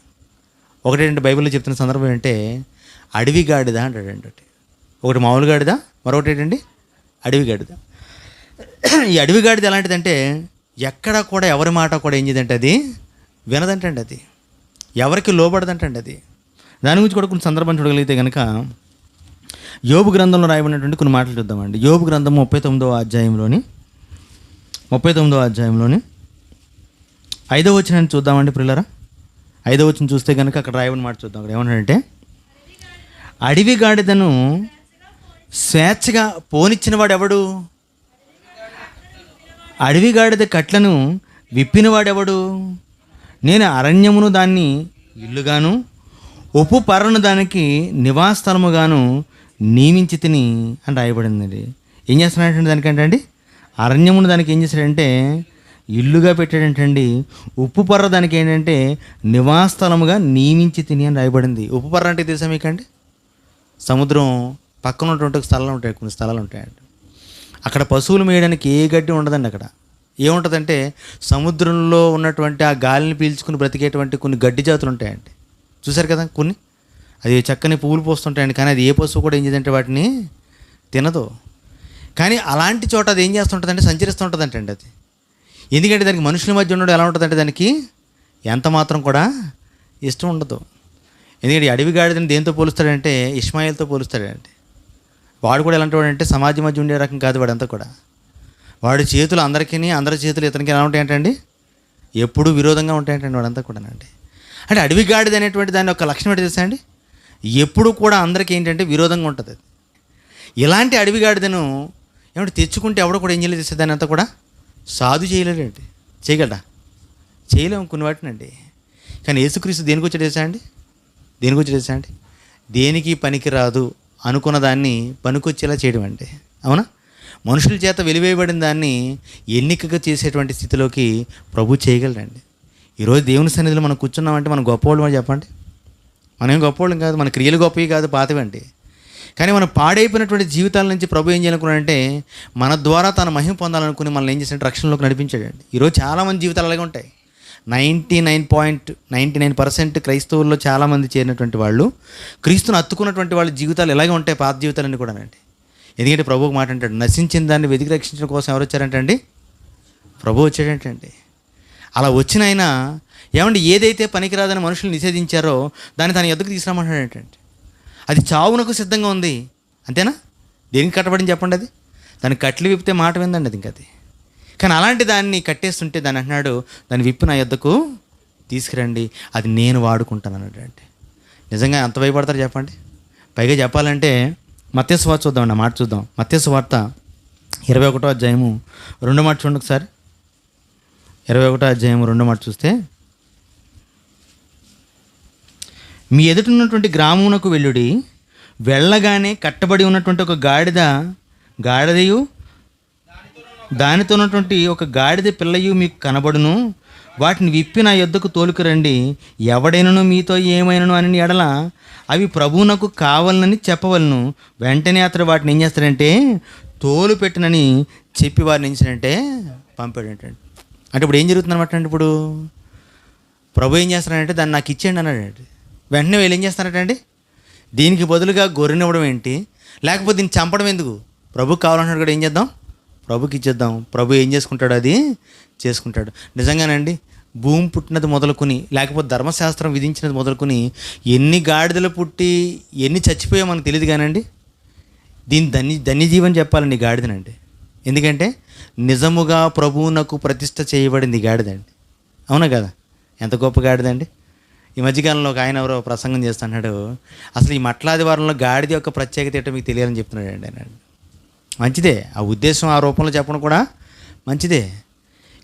[SPEAKER 2] ఒకటేంటంటే బైబిల్లో చెప్తున్న సందర్భం ఏంటంటే అడవి గాడిద అంటాడండి. ఒకటి మామూలు గాడిద, మరొకటి ఏంటండి అడవి గాడిద. ఈ అడవి గాడిద ఎలాంటిదంటే ఎక్కడ కూడా ఎవరి మాట కూడా ఏం చేయదంటే అది వినదంటండి, అది ఎవరికి లోబడదంటండి అది. దాని గురించి కూడా కొన్ని సందర్భం చూడగలిగితే కనుక యోబు గ్రంథంలో రాయబడినటువంటి కొన్ని మాటలు చూద్దామండి. యోబు గ్రంథం 39వ అధ్యాయంలోని 5వ వచనాన్ని చూద్దామండి ప్రియులారా. 5వ వచనం చూస్తే కనుక అక్కడ రాయబడిన మాట చూద్దాం. అక్కడ ఏమన్నాడంటే అడవి గాడిదను స్వేచ్ఛగా పోనిచ్చిన వాడు ఎవడు? అడవి గాడిద కట్లను విప్పినవాడెవడు? నేను అరణ్యమును దాన్ని ఇల్లుగాను ఉప్పు పర్రను దానికి నివాస స్థలముగాను నియమించి తిని అని రాయబడిందండి. ఏం చేస్తున్నాడంటే దానికంటే అండి అరణ్యమును దానికి ఏం చేశాడంటే ఇల్లుగా పెట్టాడంటండి. ఉప్పు పర్ర దానికి ఏంటంటే నివాస స్థలముగా నియమించి తిని అని రాయబడింది. ఉప్పు పర్ర అంటే తెలుసా మీకండి? సముద్రం పక్కన ఉన్నటువంటి స్థలాలు ఉంటాయి, కొన్ని స్థలాలు ఉంటాయండి. అక్కడ పశువులు మేయడానికి ఏ గడ్డి ఉండదండి. అక్కడ ఏముంటుందంటే సముద్రంలో ఉన్నటువంటి ఆ గాలిని పీల్చుకుని బ్రతికేటువంటి కొన్ని గడ్డి జాతులు ఉంటాయండి. చూసారు కదా కొన్ని, అది చక్కని పువ్వులు పోస్తుంటాయండి. కానీ అది ఏ పశువు కూడా ఏం చేద్దంటే వాటిని తినదు. కానీ అలాంటి చోట అది ఏం చేస్తుంటుందంటే సంచరిస్తూ ఉంటుందంటండి అది. ఎందుకంటే దానికి మనుషుల మధ్య ఉండడం ఎలా ఉంటుందంటే దానికి ఎంత మాత్రం కూడా ఇష్టం ఉండదు. ఎందుకంటే అడవి గాడిదని దేంతో పోలుస్తాడంటే ఇష్మాయిల్తో పోలుస్తాడంటే. వాడు కూడా ఎలాంటి వాడంటే సమాజం మధ్య ఉండే రకం కాదు వాడంతా కూడా. వాడి చేతులు అందరికీ, అందరి చేతులు ఇతనికి ఎలా ఉంటాయంటండి? ఎప్పుడూ విరోధంగా ఉంటాయంటండి వాడంతా కూడా అండి. అంటే అడవి గాడిద అనేటువంటి దాని ఒక లక్షణం ఏంటి తెలుసా అండి? ఎప్పుడు కూడా అందరికీ ఏంటంటే విరోధంగా ఉంటుంది అది. ఇలాంటి అడవి గాడిదను ఏమంటే తెచ్చుకుంటే ఎవడో కూడా ఏం చేయలేదు తెలుసా? దాన్ని అంతా కూడా సాధు చేయలేడండి. చేయగలరా? చేయలేము కొన్ని వాటినండి. కానీ యేసుక్రీస్తు దేనికి వచ్చాడు తెలుసా అండి? దేనికి వచ్చాడు తెలుసా అండి? దేనికి పనికి రాదు అనుకున్న దాన్ని పనికొచ్చేలా చేయడం అంటే, అవునా? మనుషుల చేత వెలివేయబడిన దాన్ని ఎన్నికగా చేసేటువంటి స్థితిలోకి ప్రభు చేయగలరండి. ఈరోజు దేవుని సన్నిధిలో మనం కూర్చున్నామంటే మనం గొప్పవాళ్ళం అని చెప్పండి. మనం ఏం గొప్పవాళ్ళం కాదు, మన క్రియలు గొప్పవి కాదు, పాతవండి. కానీ మనం పాడైపోయినటువంటి జీవితాల నుంచి ప్రభు ఏం చేయాలనుకున్నాడంటే మన ద్వారా తన మహిమ పొందాలనుకుని మనల్ని ఏం చేసినట్టు రక్షణలోకి నడిపించాడండి. ఈరోజు చాలామంది జీవితాలు అలాగే ఉంటాయి. 99.99% క్రైస్తవుల్లో చాలామంది చేరినటువంటి వాళ్ళు, క్రీస్తుని అత్తుకున్నటువంటి వాళ్ళ జీవితాలు ఎలాగే ఉంటాయి, పాత జీవితాలన్నీ కూడా అండి. ఎందుకంటే ప్రభు ఒక మాట అంటాడు, నశించిన దాన్ని వెతికి రక్షించడం కోసం ఎవరు వచ్చారంటండి? ప్రభు వచ్చాడంటండి. అలా వచ్చిన ఆయన ఏమంటే ఏదైతే పనికిరాదని మనుషులు నిషేధించారో దాన్ని తన ఎద్దుకు తీసుకురామంటాడంటండి. అది చావునకు సిద్ధంగా ఉంది, అంతేనా? దేనికి కట్టబడింది చెప్పండి? అది దాన్ని కట్లు విప్పితే మాట విందండి అది. ఇంకా అది కానీ అలాంటి దాన్ని కట్టేస్తుంటే దాన్ని అంటున్నాడు, దాన్ని విప్పి నా యొద్దకు తీసుకురండి, అది నేను వాడుకుంటాను అన్నట్టు. నిజంగా ఎంత భయపడతారు చెప్పండి? పైగా చెప్పాలంటే మత్తయి సువార్త చూద్దామండి, ఆ మాట చూద్దాం. మత్తయి సువార్త 21వ అధ్యాయము 2వ మాట చూడండి ఒకసారి. 21వ అధ్యాయము 2వ మాట చూస్తే, మీ ఎదుటిన్నటువంటి గ్రామమునకు వెళ్ళుడి, వెళ్ళగానే కట్టబడి ఉన్నటువంటి ఒక గాడిదయు దానితో ఉన్నటువంటి ఒక గాడిద పిల్లయు మీకు కనబడును, వాటిని విప్పి నా యొద్దకు తోలుకురండి. ఎవడైనను మీతో ఏమైనను అని ఎడల అవి ప్రభువునకు కావాలని చెప్పవలను. వెంటనే అతడు వాటిని ఏం చేస్తాడంటే తోలు పెట్టినని చెప్పి వారిని ఏం చేస్తాడంటే పంపాడంటే. అంటే ఇప్పుడు ఏం జరుగుతుంది అనమాట అంటే, ఇప్పుడు ప్రభు ఏం చేస్తాడంటే దాన్ని నాకు ఇచ్చేయండి అన్నాడంటే. వెంటనే వీళ్ళు ఏం చేస్తారంటే దీనికి బదులుగా గొర్రెనివ్వడం ఏంటి, లేకపోతే దీన్ని చంపడం ఎందుకు? ప్రభుకి కావాలంటున్నాడు కూడా, ఏం చేద్దాం? ప్రభుకి ఇచ్చేద్దాం. ప్రభు ఏం చేసుకుంటాడు? అది చేసుకుంటాడు. నిజంగానండి, భూమి పుట్టినది మొదలుకొని, లేకపోతే ధర్మశాస్త్రం విధించినది మొదలుకొని ఎన్ని గాడిదలు పుట్టి ఎన్ని చచ్చిపోయా మనకు తెలియదు కానండి, దీన్ని ధన్యజీవని చెప్పాలండి గాడిదనండి. ఎందుకంటే నిజముగా ప్రభువునకు ప్రతిష్ట చేయబడింది గాడిదండి. అవునా కదా? ఎంత గొప్ప గాడిదండి. ఈ మధ్యకాలంలో ఒక ఆయన ఎవరో ప్రసంగం చేస్తున్నాడు, అసలు ఈ మట్లాదివారంలో గాడిద యొక్క ప్రత్యేకత ఏంటో మీకు తెలియాలని చెప్తున్నాడు అండి ఆయన. మంచిదే, ఆ ఉద్దేశం ఆ రూపంలో చెప్పడం కూడా మంచిదే.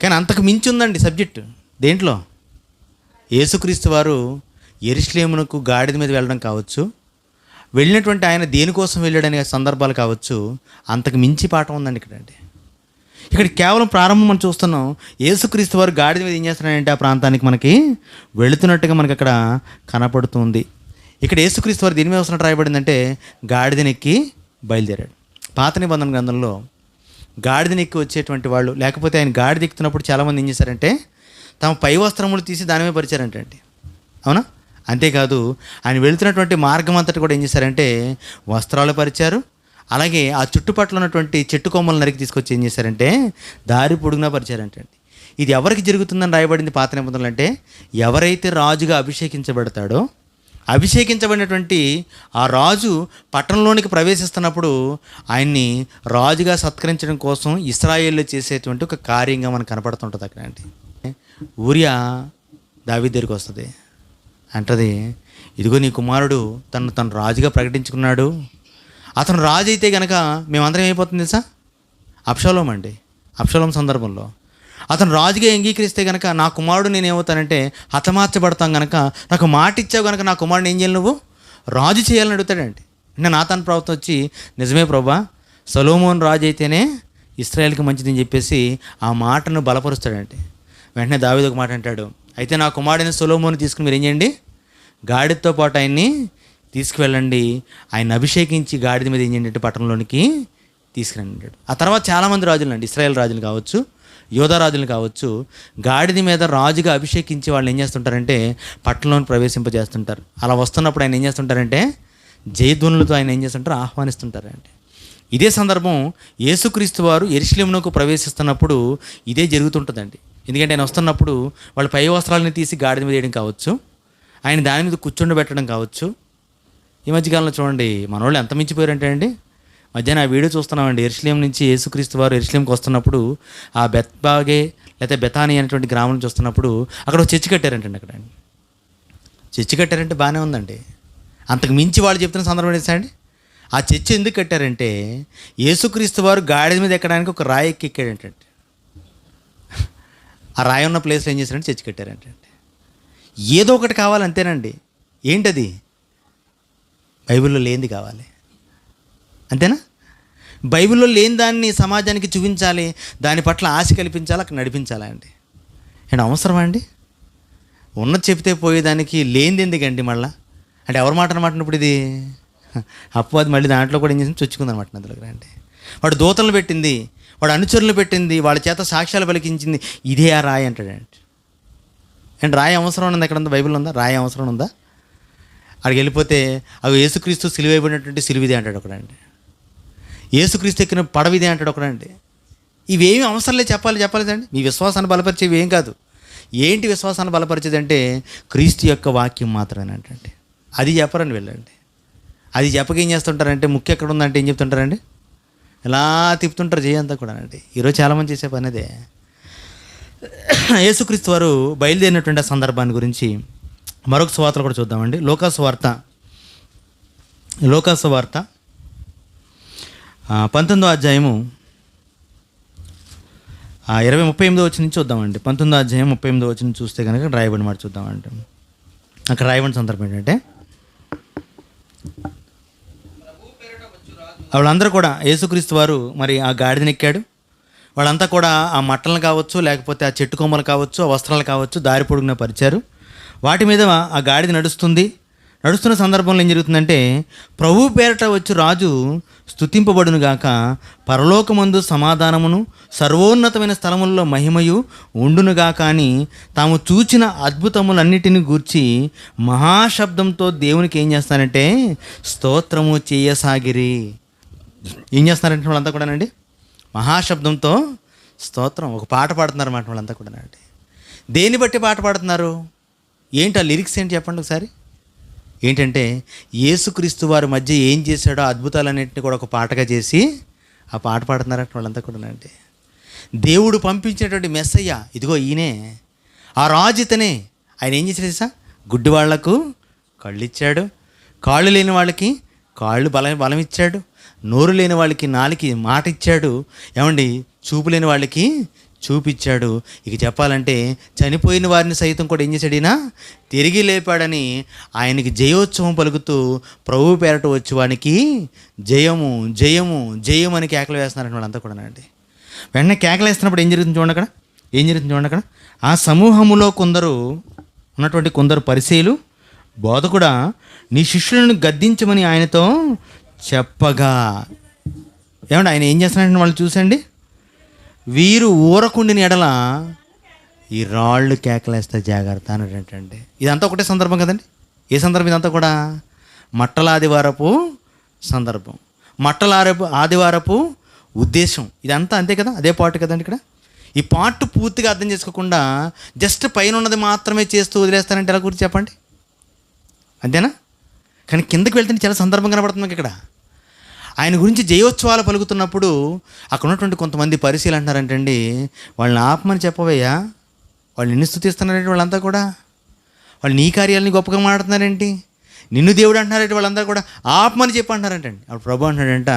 [SPEAKER 2] కానీ అంతకు మించి ఉందండి సబ్జెక్టు. దేంట్లో? యేసుక్రీస్తు వారు యెరూషలేమునకు గాడిద మీద వెళ్ళడం కావచ్చు, వెళ్ళినటువంటి ఆయన దేనికోసం వెళ్ళాడనే సందర్భాలు కావచ్చు, అంతకు మించి పాఠం ఉందండి ఇక్కడండి. ఇక్కడ కేవలం ప్రారంభం మనం చూస్తున్నాం. యేసుక్రీస్తు వారు గాడిద మీద ఏం చేస్తున్నాడంటే ఆ ప్రాంతానికి మనకి వెళుతున్నట్టుగా మనకి అక్కడ కనపడుతుంది. ఇక్కడ యేసుక్రీస్తు వారు దీని మీద వస్తున్నట్టు రాయబడిందంటే గాడిదనెక్కి బయలుదేరాడు. పాత నిబంధన గ్రంథంలో గాడిదనెక్కి వచ్చేటువంటి వాళ్ళు, లేకపోతే ఆయన గాడిద ఎక్కుతున్నప్పుడు చాలామంది ఏం చేశారంటే తమ పై వస్త్రములు తీసి దాని మీద పరిచారంటే అండి. అవునా? అంతేకాదు ఆయన వెళుతున్నటువంటి మార్గం అంతటి కూడా ఏం చేశారంటే వస్త్రాలు పరిచారు. అలాగే ఆ చుట్టుపక్కల ఉన్నటువంటి చెట్టు కొమ్మలు నరికి తీసుకొచ్చి ఏం చేశారంటే దారి పొడుగునా పరిచారంటే అండి. ఇది ఎవరికి జరుగుతుందని రాయబడింది పాత నిబంధనలు అంటే, ఎవరైతే రాజుగా అభిషేకించబడతాడో, అభిషేకించబడినటువంటి ఆ రాజు పట్టణంలోనికి ప్రవేశిస్తున్నప్పుడు ఆయన్ని రాజుగా సత్కరించడం కోసం ఇశ్రాయేల్లో చేసేటువంటి ఒక కార్యంగా మనకు కనపడుతుంటుంది అక్కడ అండి. ఊరియా దావీదు దగ్గరికి వస్తుంది, అంటది, ఇదిగో నీ కుమారుడు తను రాజుగా ప్రకటించుకున్నాడు, అతను రాజు అయితే కనుక మేమందరం ఏమైపోతుంది తెలుసా? అబ్షాలోం అండి. అబ్షాలోం సందర్భంలో అతను రాజుగా అంగీకరిస్తే కనుక నా కుమారుడు నేను ఏమవుతానంటే హతమార్చబడతాం కనుక, నాకు మాట ఇచ్చావు కనుక నా కుమారుడు ఏం చేయాలి, నువ్వు రాజు చేయాలని అడుగుతాడండి. అంటే నాతాన్ ప్రవక్త వచ్చి, నిజమే ప్రభా, సొలొమోను రాజు అయితేనే ఇశ్రాయేల్కి మంచిదని చెప్పేసి ఆ మాటను బలపరుస్తాడంటే. వెంటనే దావీదు ఒక మాట అంటాడు, అయితే నా కుమారుడైన సొలొమోను తీసుకుని మీరు ఏం చేయండి, గాడిదతో పాటు ఆయన్ని తీసుకువెళ్ళండి, ఆయన అభిషేకించి గాడిద మీద ఏం చేయండి అంటే పట్టణంలోనికి తీసుకురండి అంటాడు. ఆ తర్వాత చాలామంది రాజులు అండి, ఇశ్రాయేల్ రాజులు కావచ్చు, యోధా రాజులు కావచ్చు, గాడిద మీద రాజుగా అభిషేకించి వాళ్ళు ఏం చేస్తుంటారంటే పట్టణంలోని ప్రవేశింపజేస్తుంటారు. అలా వస్తున్నప్పుడు ఆయన ఏం చేస్తుంటారంటే జయధ్వనులతో ఆయన ఏం చేస్తుంటారు, ఆహ్వానిస్తుంటారంటే. ఇదే సందర్భం యేసుక్రీస్తు వారు యెరూషలేమునకు ప్రవేశిస్తున్నప్పుడు ఇదే జరుగుతుంటుందండి. ఎందుకంటే ఆయన వస్తున్నప్పుడు వాళ్ళ పై వస్త్రాలను తీసి గాడిద మీద వేయడం కావచ్చు, ఆయన దాని మీద కూర్చుండబెట్టడం కావచ్చు. ఈ మధ్యకాలంలో చూడండి మన వాళ్ళు ఎంత మించిపోయారంటే అండి, మధ్యాహ్నం ఆ వీడియో చూస్తున్నామండి. యెరూషలేం నుంచి యేసుక్రీస్తు వారు యెరూషలేంకి వస్తున్నప్పుడు ఆ బెత్బాగే లేకపోతే బెతానీ అనేటువంటి గ్రామం నుంచి వస్తున్నప్పుడు అక్కడ ఒక చర్చి కట్టారంటండి. అక్కడ చర్చి కట్టారంటే బాగానే ఉందండి. అంతకు మించి వాళ్ళు చెప్తున్న సందర్భం ఏంటండి, ఆ చర్చి ఎందుకు కట్టారంటే యేసుక్రీస్తు వారు గాడిద మీద ఎక్కడానికి ఒక రాయి ఎక్కాడంటే, ఆ రాయి ఉన్న ప్లేస్లో ఏం చేశారంటే చర్చి కట్టారంటే. ఏదో ఒకటి కావాలి అంతేనండి. ఏంటది? బైబిల్లో లేనిది కావాలి. అంతేనా? బైబిల్లో లేని దాన్ని సమాజానికి చూపించాలి, దాని పట్ల ఆశ కల్పించాలి, అక్కడ నడిపించాలి అండి. అండ్ అవసరమా అండి? ఉన్నది చెప్తే పోయేదానికి లేనిది ఎందుకండి మళ్ళా? అంటే ఎవరి మాట అనమాట ఇప్పుడు ఇది? అపవాది మళ్ళీ దాంట్లో కూడా ఏం చేసింది? చొచ్చుకుంది అనమాట అందులోకి. అంటే వాడు దూతలను పెట్టింది, వాడు అనుచరులు పెట్టింది, వాళ్ళ చేత సాక్ష్యాలు పలికించింది, ఇదే ఆ రాయి అంటాడండి. అండ్ రాయి అవసరం ఉంది ఎక్కడ ఉందా? బైబిల్ ఉందా? రాయి అవసరం ఉందా? అక్కడికి వెళ్ళిపోతే అవి యేసుక్రీస్తు సిలువైబడినటువంటి సిలువిదే అంటాడు ఒకడండి. యేసుక్రీస్తు ఎక్కిన పడవిదే అంటాడు ఒకడండి. ఇవేమి అవసరం లేదు, చెప్పలేదండి. మీ విశ్వాసాన్ని బలపరిచేవి ఏం కాదు. ఏంటి విశ్వాసాన్ని బలపరిచేది అంటే క్రీస్తు యొక్క వాక్యం మాత్రమేనంటండి. అది చెప్పరండి వెళ్ళండి. అది చెప్పక ఏం చేస్తుంటారంటే ముఖ్యం ఎక్కడ ఉందంటే ఏం చెప్తుంటారండి? ఇలా తిప్పుతుంటారు చేయంతా కూడా అండి. ఈరోజు చాలామంది చేసే పని అదే. యేసుక్రీస్తు వారు బయలుదేరినటువంటి ఆ సందర్భాన్ని గురించి మరొక సువార్తలు కూడా చూద్దామండి. లోకాసు వార్త 19వ అధ్యాయము 38వ వచనం నుంచి చూద్దామండి. 19వ అధ్యాయం 38వ వచనం చూస్తే కనుక రాయబడిన మాట చూద్దామంటే, అక్కడ రాయబడిన సందర్భం ఏంటంటే, వాళ్ళందరూ కూడా యేసుక్రీస్తు వారు మరి ఆ గాడిదని ఎక్కాడు. వాళ్ళంతా కూడా ఆ మట్టలను కావచ్చు, లేకపోతే ఆ చెట్టు కొమ్మలు కావచ్చు, ఆ వస్త్రాలు కావచ్చు, దారి పొడుగున పరిచారు. వాటి మీద ఆ గాడిద నడుస్తున్న సందర్భంలో ఏం జరుగుతుందంటే, ప్రభు పేరట వచ్చి రాజు స్తుతింపబడును గాక, పరలోకమందు సమాధానమును, సర్వోన్నతమైన స్థలముల్లో మహిమయు ఉండునుగాక అని తాము చూచిన అద్భుతములన్నిటిని గూర్చి మహాశబ్దంతో దేవునికి ఏం చేస్తారంటే స్తోత్రము చేయసాగిరి. ఏం చేస్తున్నారంటే వాళ్ళంతా కూడానండి మహాశబ్దంతో స్తోత్రం, ఒక పాట పాడుతున్నారు అన్నమాట వాళ్ళంతా కూడానండి. దేన్ని బట్టి పాట పాడుతున్నారు? ఏంటి ఆ లిరిక్స్ ఏంటి చెప్పండి ఒకసారి. ఏంటంటే యేసుక్రీస్తు వారి మధ్య ఏం చేశాడో అద్భుతాలన్నింటినీ కూడా ఒక పాటగా చేసి ఆ పాట పాడుతున్నారంటే వాళ్ళంతా కూడానండి. దేవుడు పంపించినటువంటి మెస్సయ్య ఇదిగో ఈయనే, ఆ రాజు ఇతనే. ఆయన ఏం చేశాడు తెలుసా? గుడ్డి వాళ్లకు కళ్ళు ఇచ్చాడు, కాళ్ళు లేని వాళ్ళకి కాళ్ళు బలం ఇచ్చాడు, నోరు లేని వాళ్ళకి నాలుకి మాట ఇచ్చాడు, ఏమండి చూపు లేని వాళ్ళకి చూపిచ్చాడు. ఇక చెప్పాలంటే చనిపోయిన వారిని సైతం కూడా ఏం చేశాడు? ఈయన తిరిగి లేపాడని ఆయనకి జయోత్సవం పలుకుతూ ప్రభు పేరట వచ్చి వానికి జయము జయము జయం అని కేకలు వేస్తున్నారంటే వాళ్ళంతా కూడా అండి. వెంటనే కేకలు వేస్తున్నప్పుడు ఏం జరుగుతుంది చూడండి అక్కడ. ఆ సమూహములో కొందరు పరిసయ్యులు, బోధకుడా నీ శిష్యులను గద్దించమని ఆయనతో చెప్పగా, ఏమంటే ఆయన ఏం చేస్తున్నారంటే వాళ్ళు చూసండి, వీరు ఊరకుండిన ఎడల ఈ రాళ్ళు కేకలేస్తే జాగ్రత్త అన్నట్టండి. ఇదంతా ఒకటే సందర్భం కదండి. ఏ సందర్భం ఇదంతా కూడా? మట్టల ఆదివారపు సందర్భం, ఆదివారపు ఉద్దేశం, ఇదంతా అంతే కదా, అదే పార్ట్ కదండి. ఇక్కడ ఈ పార్ట్ పూర్తిగా అర్థం చేసుకోకుండా జస్ట్ పైన ఉన్నది మాత్రమే చేస్తూ వదిలేస్తానంటే ఎలా గురించి చెప్పండి, అంతేనా? కానీ కిందకి వెళ్తే చాలా సందర్భం కనబడుతుంది ఇక్కడ. ఆయన గురించి జయోత్సవాలు పలుకుతున్నప్పుడు అక్కడ ఉన్నటువంటి కొంతమంది పరిశీలన అంటారంటండి, వాళ్ళని ఆపమని చెప్పవయ్యా, వాళ్ళు నిన్ను స్తుతిస్తున్నారంటే వాళ్ళంతా కూడా, వాళ్ళు నీ కార్యాలని గొప్పగా మాట్లాడుతున్నారేంటి, నిన్ను దేవుడు అంటున్నారంటే వాళ్ళందరూ కూడా ఆపమని చెప్పి అంటున్నారంటండి. అప్పుడు ప్రభు అంటున్నాడంట,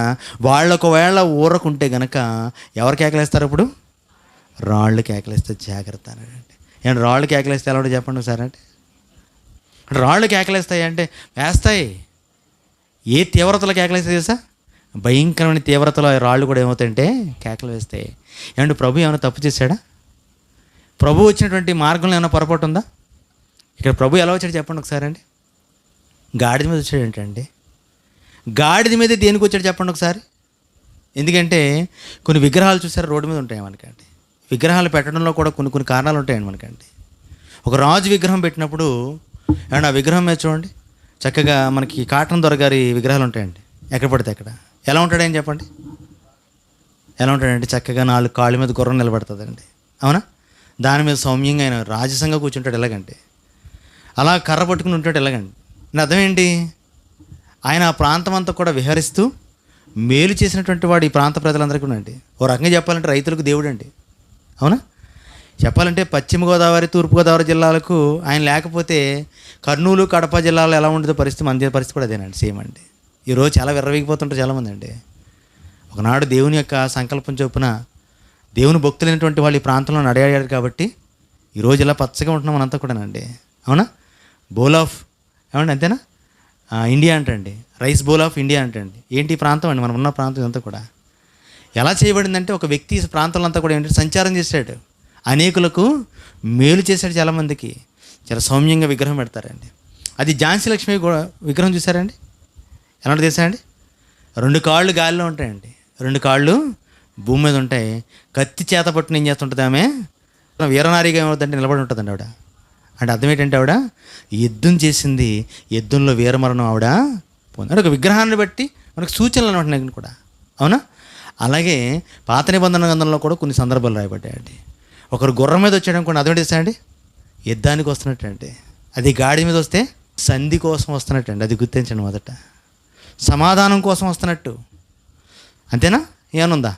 [SPEAKER 2] వాళ్ళు ఒకవేళ ఊరకుంటే గనక ఎవరు కేకలేస్తారు? అప్పుడు రాళ్ళు కేకలేస్తే జాగ్రత్త అన్నాడండి. ఏమంటే రాళ్ళు కేకలేస్తే ఎలా ఉంటే చెప్పండి ఒకసారి. అంటే రాళ్ళు కేకలేస్తాయి అంటే వేస్తాయి. ఏ తీవ్రతలో కేకలేస్తాయి తెలుసా? భయంకరమైన తీవ్రతలో రాళ్ళు కూడా ఏమవుతాయంటే కేకలు వేస్తాయి. ఏమంటే ప్రభు ఏమైనా తప్పు చేశాడా? ప్రభు వచ్చినటువంటి మార్గంలో ఏమైనా పొరపాటు ఉందా? ఇక్కడ ప్రభు ఎలా వచ్చాడు చెప్పండి ఒకసారి అండి. గాడిద మీద వచ్చాడు ఏంటండి? గాడిద మీద దేనికి వచ్చాడు చెప్పండి ఒకసారి. ఎందుకంటే కొన్ని విగ్రహాలు చూసారు రోడ్డు మీద ఉంటాయి మనకండి. విగ్రహాలు పెట్టడంలో కూడా కొన్ని కారణాలు ఉంటాయండి మనకండి. ఒక రాజు విగ్రహం పెట్టినప్పుడు ఏమన్నా ఆ విగ్రహం మీద చూడండి, చక్కగా మనకి కాటన్ దొరగారి విగ్రహాలు ఉంటాయండి ఎక్కడ పడితే అక్కడ. ఎలా ఉంటాడని చెప్పండి? ఎలా ఉంటాడంటే చక్కగా 4 కాళ్ళ మీద గుర్రం నిలబడుతుందండి, అవునా? దాని మీద సౌమ్యంగా ఆయన రాజసంగా కూర్చుంటాడు ఎలాగంటే, అలా కర్ర పట్టుకుని ఉంటాడు ఎలాగండి. నా అర్థం ఏంటి? ఆయన ఆ ప్రాంతం అంతా కూడా విహరిస్తూ మేలు చేసినటువంటి వాడు ఈ ప్రాంత ప్రజలందరికీ అండి. ఓ రకంగా చెప్పాలంటే రైతులకు దేవుడు అండి, అవునా? చెప్పాలంటే పశ్చిమ గోదావరి, తూర్పుగోదావరి జిల్లాలకు ఆయన లేకపోతే కర్నూలు, కడప జిల్లాలో ఎలా ఉండేదో పరిస్థితి, మన పరిస్థితి కూడా అదేనండి, సేమ్ అండి. ఈరోజు చాలా విర్రవీగిపోతుంటారు చాలామంది అండి. ఒకనాడు దేవుని యొక్క సంకల్పం చొప్పున దేవుని భక్తులైనటువంటి వాళ్ళు ఈ ప్రాంతంలో నడయాడారు కాబట్టి ఈరోజు ఇలా పచ్చగా ఉంటున్నాం మనంతా కూడానండి, అవునా? బౌల్ ఆఫ్ ఏమండి అంతేనా? ఇండియా అంటండి, రైస్ బౌల్ ఆఫ్ ఇండియా అంటండి. ఏంటి ఈ ప్రాంతం అండి, మనం ఉన్న ప్రాంతం ఇదంతా కూడా ఎలా చేయబడిందంటే, ఒక వ్యక్తి ఈ ప్రాంతంలో అంతా కూడా ఏంటంటే సంచారం చేశాడు, అనేకులకు మేలు చేశాడు. చాలామందికి చాలా సౌమ్యంగా విగ్రహం పెడతారండి. అది ఝాన్సీ లక్ష్మి విగ్రహం చూసారండి, ఎలా తెలుసా అండి? 2 కాళ్ళు గాలిలో ఉంటాయండి, 2 కాళ్ళు భూమి మీద ఉంటాయి. కత్తి చేత పట్టుకుని ఏం చేస్తుంటుంది ఆమె, వీరనారిగా ఏమవుతుందంటే నిలబడి ఉంటుందండి ఆవిడ. అంటే అర్థం ఏంటంటే, ఆవిడ యుద్ధం చేసింది, యుద్ధంలో వీరమరణం ఆవిడ పొందాడు. ఒక విగ్రహాన్ని బట్టి మనకు సూచనలు ఉంటున్నాయి కూడా, అవునా? అలాగే పాత నిబంధన గ్రంథంలో కూడా కొన్ని సందర్భాలు రాయబడ్డాయండి. ఒకరు గుర్రం మీద వచ్చాడు అనుకోండి, అదేంటి తెలుసా అండి? యుద్ధానికి వస్తున్నట్టు అండి. అది గాడి మీద వస్తే సంధి కోసం వస్తున్నట్టు అండి, అది గుర్తించండి. మొదట సమాధానం కోసం వస్తున్నట్టు, అంతేనా? ఏమనుందా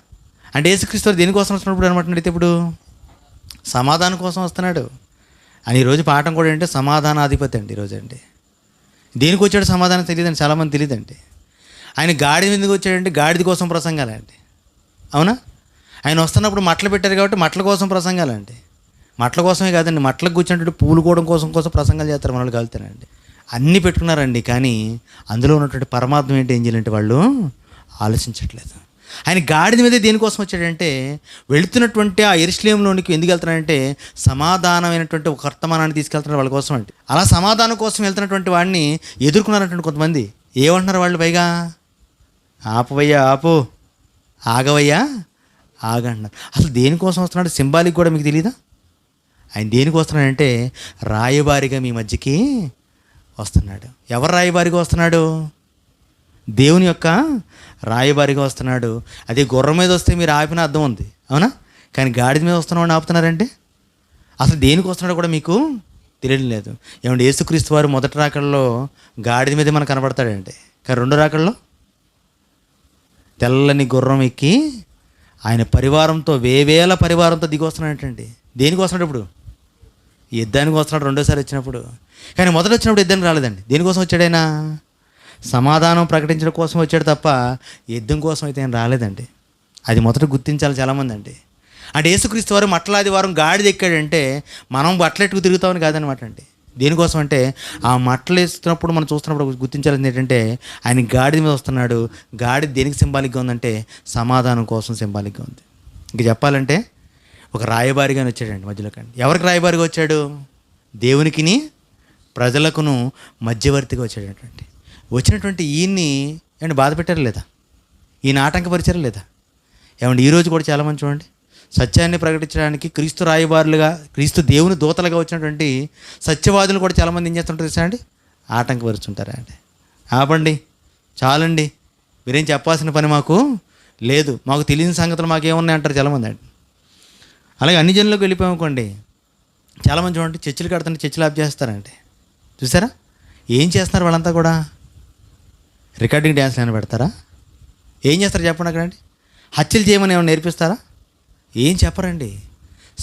[SPEAKER 2] అంటే యేసుక్రీస్తు దేనికోసం వస్తున్నప్పుడు అనమాట, అయితే ఇప్పుడు సమాధానం కోసం వస్తున్నాడు అని. ఈరోజు పాఠం కూడా ఏంటంటే సమాధానాధిపతి అండి ఈరోజు అండి. దేనికి వచ్చాడు సమాధానం తెలియదండి, చాలామంది తెలియదండి. ఆయన గాడి మీదకి వచ్చాడంటే గాడిద కోసం ప్రసంగాలండి, అవునా? ఆయన వస్తున్నప్పుడు మట్టలు పెట్టారు కాబట్టి మట్టల కోసం ప్రసంగాలండి. మట్టల కోసమే కాదండి, మట్టలకు కూర్చున్నట్టు పూలు కోవడం కోసం ప్రసంగాలు చేస్తారు మనల్ని కలుతానండి. అన్నీ పెట్టుకున్నారండి, కానీ అందులో ఉన్నటువంటి పరమార్థం ఏంటి, ఏం చేయాలంటే వాళ్ళు ఆలోచించట్లేదు. ఆయన గాడిద మీద దేనికోసం వచ్చాడంటే, వెళుతున్నటువంటి ఆ యెరూషలేములోనికి ఎందుకు వెళ్తున్నాడంటే సమాధానమైనటువంటి ఒక వర్తమానాన్ని తీసుకెళ్తున్నాడు వాళ్ళ కోసం అండి. అలా సమాధానం కోసం వెళ్తున్నటువంటి వాడిని ఎదుర్కొన్నారంటే కొంతమంది. ఏమంటున్నారు వాళ్ళు పైగా, ఆపవయ్యా ఆపు, ఆగవయ్యా ఆగంటున్నారు. అసలు దేనికోసం వస్తున్నాడు సింబాలిక్ కూడా మీకు తెలియదా? ఆయన దేనికి వస్తున్నాడంటే రాయబారిగా మీ మధ్యకి వస్తున్నాడు. ఎవరు రాయబారిగా వస్తున్నాడు? దేవుని యొక్క రాయబారిగా వస్తున్నాడు. అదే గుర్రం మీద వస్తే మీరు ఆపిన అర్థం ఉంది, అవునా? కానీ గాడిద మీద వస్తున్నామని ఆపుతున్నారంటే అసలు దేనికి వస్తున్నాడో కూడా మీకు తెలియడం లేదు. ఏమంటే యేసుక్రీస్తు వారు మొదటి రాకడలో గాడిద మీదే మనకు కనబడతాడంటే, కానీ 2 రాకడలో తెల్లని గుర్రం ఎక్కి ఆయన పరివారంతో, వేవేల పరివారంతో దిగి వస్తున్నాడంటండి. దేనికి వస్తున్నాడు ఇప్పుడు? యుద్ధానికి వస్తున్నాడు రెండోసారి వచ్చినప్పుడు. కానీ మొదట వచ్చినప్పుడు యుద్ధానికి రాలేదండి. దేనికోసం వచ్చాడు ఆయన? సమాధానం ప్రకటించడం కోసం వచ్చాడు తప్ప యుద్ధం కోసం అయితే ఆయన రాలేదండి. అది మొదట గుర్తించాలి చాలామంది అండి. అంటే యేసుక్రీస్తు వారు మట్టలాదివారం గాడిద ఎక్కాడంటే మనం బట్టలెట్టుకు తిరుగుతామని కాదనమాట అండి. దేనికోసం అంటే ఆ మట్టలు వేస్తున్నప్పుడు మనం చూస్తున్నప్పుడు గుర్తించాల్సింది ఏంటంటే ఆయన గాడిద మీద వస్తున్నాడు. గాడిద దేనికి సింబాలిక్గా ఉందంటే సమాధానం కోసం సింబాలిక్గా ఉంది. ఇంక చెప్పాలంటే ఒక రాయబారిగానే వచ్చాడండి మధ్యలోకి అండి. ఎవరికి రాయబారిగా వచ్చాడు? దేవునికిని ప్రజలకును మధ్యవర్తిగా వచ్చాడటండి. వచ్చినటువంటి ఈయన్ని ఏమంటే బాధ పెట్టారా లేదా? ఈయన ఆటంకపరిచారా లేదా? ఏమంటే ఈరోజు కూడా చాలామంది చూడండి, సత్యాన్ని ప్రకటించడానికి క్రీస్తు రాయబారులుగా, క్రీస్తు దేవుని దూతలుగా వచ్చినటువంటి సత్యవాదులు కూడా చాలామంది ఏం చేస్తుంటారు తెలుసా అండి? ఆటంకపరుస్తుంటారా అండి. ఆపండి, చాలండి, మీరేం చెప్పాల్సిన పని మాకు లేదు, మాకు తెలియని సంగతులు మాకేమున్నాయి అంటారు చాలామంది అండి. అలాగే అన్ని జనులకు వెళ్ళిపోయామనుకోండి, చాలామంది చూడండి చర్చిలు కడుతుంటే చర్చిలు ఆఫ్ చేస్తారండి. చూసారా ఏం చేస్తున్నారు వాళ్ళంతా కూడా? రికార్డింగ్ డ్యాన్స్లు ఏమైనా పెడతారా? ఏం చేస్తారు చెప్పండి అక్కడండి? హత్యలు చేయమని ఏమైనా నేర్పిస్తారా? ఏం చెప్పరండి.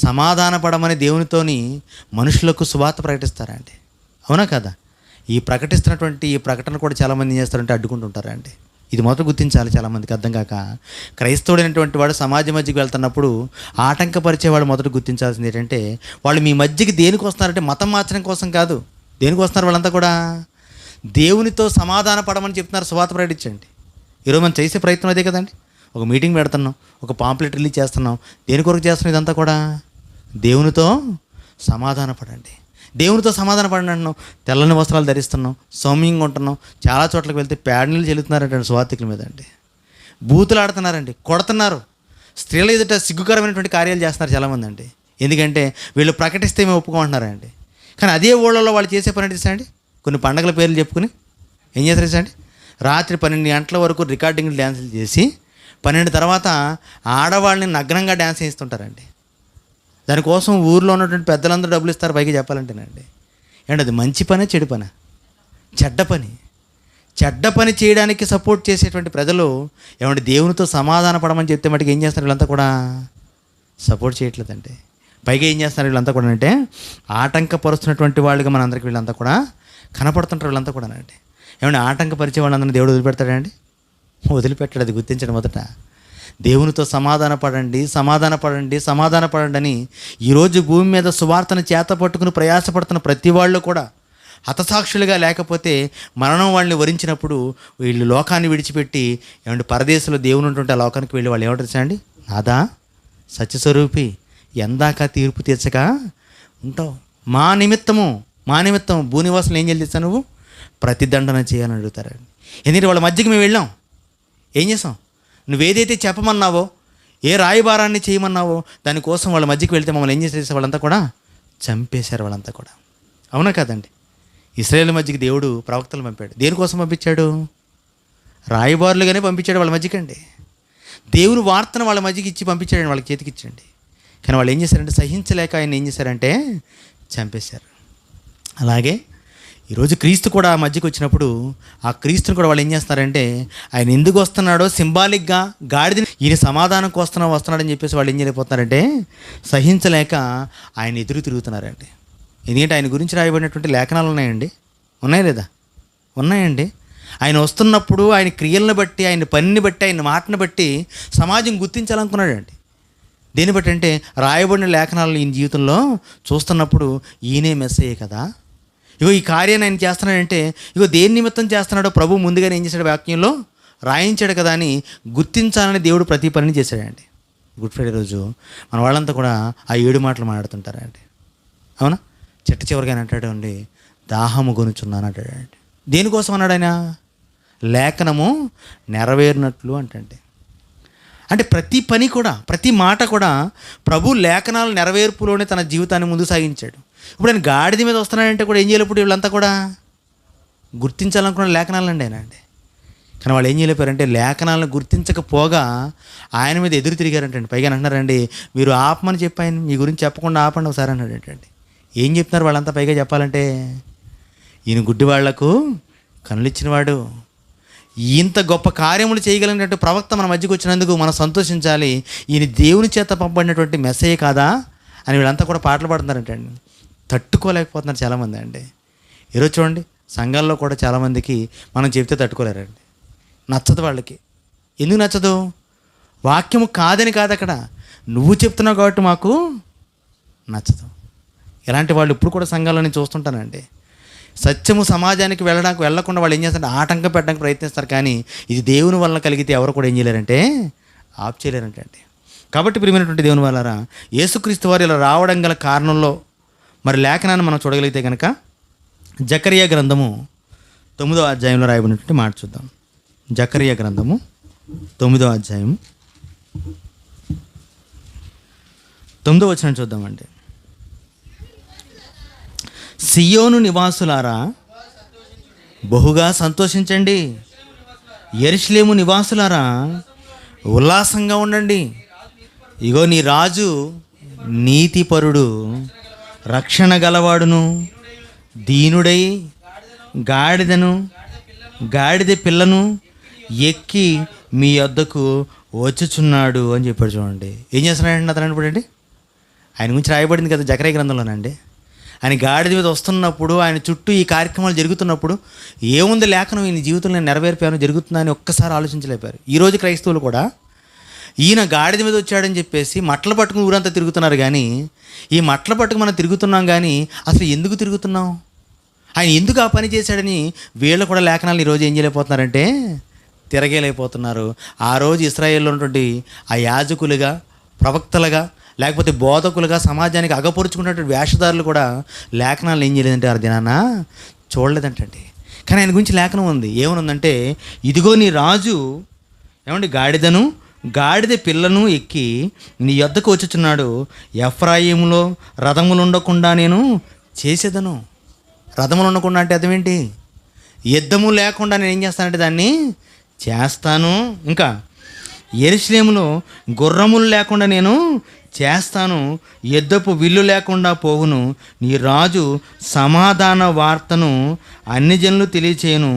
[SPEAKER 2] సమాధాన పడమని దేవునితోని మనుషులకు సువార్త ప్రకటిస్తారా అండి? అవునా కదా? ఈ ప్రకటిస్తున్నటువంటి ఈ ప్రకటన కూడా చాలామంది ఏం చేస్తారంటే అడ్డుకుంటుంటారా అండి. ఇది మొదట గుర్తించాలి. చాలామందికి అర్థం కాక క్రైస్తవుడైనటువంటి వాడు సమాజం మధ్యకి వెళ్తున్నప్పుడు ఆటంకపరిచేవాడు మొదట గుర్తించాల్సింది ఏంటంటే వాళ్ళు మీ మధ్యకి దేనికి వస్తున్నారంటే మతం మార్చడం కోసం కాదు. దేనికి వస్తున్నారు వాళ్ళంతా కూడా? దేవునితో సమాధాన పడమని చెప్తున్నారు, సువార్త ప్రకటించండి. ఈరోజు మనం చేసే ప్రయత్నం అదే కదండి. ఒక మీటింగ్ పెడుతున్నాం, ఒక పాంప్లెట్ రిలీజ్ చేస్తున్నాం. దేని కొరకు చేస్తున్నాం ఇదంతా కూడా? దేవునితో సమాధాన పడండి, దేవునితో సమాధాన పడండి అంటున్నాం. తెల్లని వస్త్రాలు ధరిస్తున్నాం, సౌమ్యంగా ఉంటున్నాం. చాలా చోట్లకి వెళ్తే ప్యాడ్నీళ్ళు చెల్లుతున్నారంటే సువార్థికుల మీద అండి. బూతులు ఆడుతున్నారండి, కొడుతున్నారు. స్త్రీల ఎదుట సిగ్గుకరమైనటువంటి కార్యాలు చేస్తున్నారు చాలామంది అండి. ఎందుకంటే వీళ్ళు ప్రకటిస్తే మేము ఒప్పుకుంటున్నారండి. కానీ అదే ఊళ్ళలో వాళ్ళు చేసే పని ఏంటి అండి? కొన్ని పండగల పేర్లు చెప్పుకుని ఏం చేస్తారు అండి? రాత్రి 12 గంటల వరకు రికార్డింగ్ డ్యాన్సులు చేసి 12 తర్వాత ఆడవాళ్ళని నగ్నంగా డ్యాన్స్ చేస్తుంటారండి. దానికోసం ఊర్లో ఉన్నటువంటి పెద్దలందరూ డబ్బులు ఇస్తారు పైకి చెప్పాలంటేనండి. ఏంటి అది మంచి పనే చెడు పని? చెడ్డ పని. చెడ్డ పని చేయడానికి సపోర్ట్ చేసేటువంటి ప్రజలు ఏమంటే దేవునితో సమాధాన పడమని చెప్తే మటుకు ఏం చేస్తారు వీళ్ళంతా కూడా? సపోర్ట్ చేయట్లేదండి. పైగా ఏం చేస్తున్నారు వీళ్ళంతా కూడా అంటే ఆటంకపరుస్తున్నటువంటి వాళ్ళుగా మనందరికీ వీళ్ళంతా కూడా కనపడుతుంటారు. వీళ్ళంతా కూడా అండి ఏమంటే ఆటంకపరిచే వాళ్ళందరినీ దేవుడు వదిలిపెడతాడండి? వదిలిపెట్టాడు. అది గుర్తించడం మొదట. దేవునితో సమాధాన పడండి, సమాధాన పడండి, సమాధాన పడండి అని ఈరోజు భూమి మీద సువార్తను చేత పట్టుకుని ప్రయాసపడుతున్న ప్రతి వాళ్ళు కూడా హతసాక్షులుగా లేకపోతే మరణం వాళ్ళని వరించినప్పుడు వీళ్ళు లోకాన్ని విడిచిపెట్టి ఏమంటే పరదేశంలో దేవుని ఉంటుంటే ఆ లోకానికి వెళ్ళి వాళ్ళు ఏమంటారు అండి, నాదా సత్యస్వరూపి ఎందాక తీర్పు తీర్చక ఉంటావు, మా నిమిత్తం భూనివాసులు ఏం చేస్తావు నువ్వు, ప్రతిదండన చేయాలని అడుగుతారండి. ఎందుకంటే వాళ్ళ మధ్యకి మేము వెళ్ళాం, ఏం చేసాం, నువ్వేదైతే చెప్పమన్నావో, ఏ రాయబారాన్ని చేయమన్నావో దానికోసం వాళ్ళ మధ్యకి వెళ్తే మమ్మల్ని ఏం చేసేసి వాళ్ళంతా కూడా చంపేశారు. వాళ్ళంతా కూడా అవునా కాదండి. ఇశ్రాయేలు మధ్యకి దేవుడు ప్రవక్తలు పంపాడు. దేనికోసం పంపించాడు? రాయబారులుగానే పంపించాడు వాళ్ళ మధ్యకండి. దేవుని వార్తను వాళ్ళ మధ్యకి ఇచ్చి పంపించాడండి, వాళ్ళకి చేతికి ఇచ్చండి. కానీ వాళ్ళు ఏం చేశారంటే సహించలేక ఆయన ఏం చేశారంటే చంపేశారు. అలాగే ఈరోజు క్రీస్తు కూడా ఆ మధ్యకి వచ్చినప్పుడు ఆ క్రీస్తుని కూడా వాళ్ళు ఏం చేస్తారంటే ఆయన ఎందుకు వస్తున్నాడో సింబాలిక్గా గాడిద ఈయన సమాధానం వస్తున్నాడని చెప్పేసి వాళ్ళు ఏం చేయలేకపోతున్నారంటే సహించలేక ఆయన ఎదురు తిరుగుతున్నారండి. ఎందుకంటే ఆయన గురించి రాయబడినటువంటి లేఖనాలు ఉన్నాయండి, ఉన్నాయా లేదా? ఉన్నాయండి. ఆయన వస్తున్నప్పుడు ఆయన క్రియలను బట్టి, ఆయన పనిని బట్టి, ఆయన మాటను బట్టి సమాజం గుర్తించాలనుకున్నాడండి. దేన్ని బట్టి అంటే రాయబడిన లేఖనాలను ఈయన జీవితంలో చూస్తున్నప్పుడు ఈయనే మెస్సయ్యే కదా, ఇగో ఈ కార్యాన్ని ఆయన చేస్తున్నాడంటే ఇగో దేని నిమిత్తం చేస్తున్నాడో ప్రభు ముందుగానే ఏం చేశాడు, వాక్యంలో రాయించాడు కదా అని గుర్తించాలని దేవుడు ప్రతి పనిని చేశాడండి. గుడ్ ఫ్రైడే రోజు మన వాళ్ళంతా కూడా ఆ 7 మాటలు మాట్లాడుతుంటారండి, అవునా? చెట్టు చివరిగా అంటాడు అండి, దాహము కొనుచున్నాను అంటాడండి. దేనికోసం అన్నాడు ఆయన? లేఖనము నెరవేరినట్లు అంటే ప్రతి పని కూడా, ప్రతి మాట కూడా ప్రభు లేఖనాల నెరవేర్పులోనే తన జీవితాన్ని ముందు సాగించాడు. ఇప్పుడు ఆయన గాడిద మీద వస్తున్నాడంటే కూడా ఏం చేయలేప్పుడు వీళ్ళంతా కూడా గుర్తించాలనుకున్న లేఖనాలండి ఆయన అండి. కానీ వాళ్ళు ఏం చేయలేపారంటే లేఖనాలను గుర్తించకపోగా ఆయన మీద ఎదురు తిరిగారంటండి. పైగా అంటున్నారండి, మీరు ఆపమని చెప్పాను, మీ గురించి చెప్పకుండా ఆపండి ఒకసారి అన్నాడు ఏంటండి. ఏం చెప్తున్నారు వాళ్ళంతా? పైగా చెప్పాలంటే ఈయన గుడ్డి వాళ్లకు కనులు ఇచ్చినవాడు, ఇంత గొప్ప కార్యములు చేయగలిగినట్టు ప్రవక్త మన మధ్యకు వచ్చినందుకు మనం సంతోషించాలి, ఈయన దేవుని చేత పంపబడినటువంటి మెస్సేజ్ కాదా అని వీళ్ళంతా కూడా పాటలు పాడుతున్నారంటండి. తట్టుకోలేకపోతున్నారు చాలామంది అండి. ఈరోజు చూడండి సంఘాల్లో కూడా చాలామందికి మనం చెప్తే తట్టుకోలేరండి, నచ్చదు వాళ్ళకి. ఎందుకు నచ్చదు? వాక్యము కాదని కాదు, అక్కడ నువ్వు చెప్తున్నావు కాబట్టి మాకు నచ్చదు. ఇలాంటి వాళ్ళు ఇప్పుడు కూడా సంఘాల్లో నేను చూస్తుంటానండి. సత్యము సమాజానికి వెళ్ళకుండా వాళ్ళు ఏం చేస్తారంటే ఆటంకం పెట్టడానికి ప్రయత్నిస్తారు, కానీ ఇది దేవుని వల్ల కలిగితే ఎవరు కూడా ఏం చేయలేరంటే ఆప్ చేయలేరంటే. కాబట్టి ప్రియమైనటువంటి దేవుని వాళ్ళారా, యేసుక్రీస్తు వారు ఇలా రావడం గల కారణంలో మరి లేఖనాన్ని మనం చూడగలిగితే కనుక జకరియా గ్రంథము 9వ అధ్యాయంలో రాయబడినటువంటి మాట చూద్దాం. జకరియా గ్రంథము 9వ అధ్యాయం 9వ వచనం చూద్దామండి. సియోను నివాసులారా బహుగా సంతోషించండి, యెరూషలేము నివాసులారా ఉల్లాసంగా ఉండండి. ఇగో నీ రాజు నీతిపరుడు, రక్షణ గలవాడును, దీనుడై గాడిద పిల్లను ఎక్కి మీ వద్దకు వచ్చుచున్నాడు అని చెప్పాడు. చూడండి ఏం చేస్తున్నాడండి అతను అనుకోండి. ఆయన గురించి రాయబడింది కదా జకరియా గ్రంథంలోనండి. ఆయన గాడిద మీద వస్తున్నప్పుడు, ఆయన చుట్టూ ఈ కార్యక్రమాలు జరుగుతున్నప్పుడు ఏముంది లేఖనం ఈయన జీవితంలో నెరవేర్పాను జరుగుతుందని ఒక్కసారి ఆలోచించలేపారు. ఈరోజు క్రైస్తవులు కూడా ఈయన గాడిద మీద వచ్చాడని చెప్పేసి మట్టలు పట్టుకుని ఊరంతా తిరుగుతున్నారు. కానీ ఈ మట్టలు పట్టుకు మనం తిరుగుతున్నాం, కానీ అసలు ఎందుకు తిరుగుతున్నాం, ఆయన ఎందుకు ఆ పని చేశాడని వీళ్ళు కూడా లేఖనాలు ఈరోజు ఏం చేయలేకపోతున్నారంటే తిరగలేకపోతున్నారు. ఆ రోజు ఇశ్రాయేల్లో ఉన్నటువంటి ఆ యాజకులుగా, ప్రవక్తలుగా, లేకపోతే బోధకులుగా సమాజానికి అగపరుచుకున్నటువంటి వేషధారులు కూడా లేఖనాలు ఏం చేయలేదంటే ఆ దినాన చూడలేదంటండి. కానీ ఆయన గురించి లేఖనం ఉంది. ఏమనుందంటే, ఇదిగో నీ రాజు ఏమండి గాడిద పిల్లను ఎక్కి నీ యొద్దకు వచ్చుచున్నాడు, ఎఫ్రాయిములో రథములు ఉండకుండా నేను చేసేదను. రథములు ఉండకుండా అంటే అర్థమేంటి? యుద్ధము లేకుండా నేను ఏం చేస్తానంటే దాన్ని చేస్తాను. ఇంకా యెరూషలేములో గుర్రములు లేకుండా నేను చేస్తాను, యుద్ధపు విల్లు లేకుండా పోవును. నీ రాజు సమాధాన వార్తను అన్ని జనులు తెలియచేయను.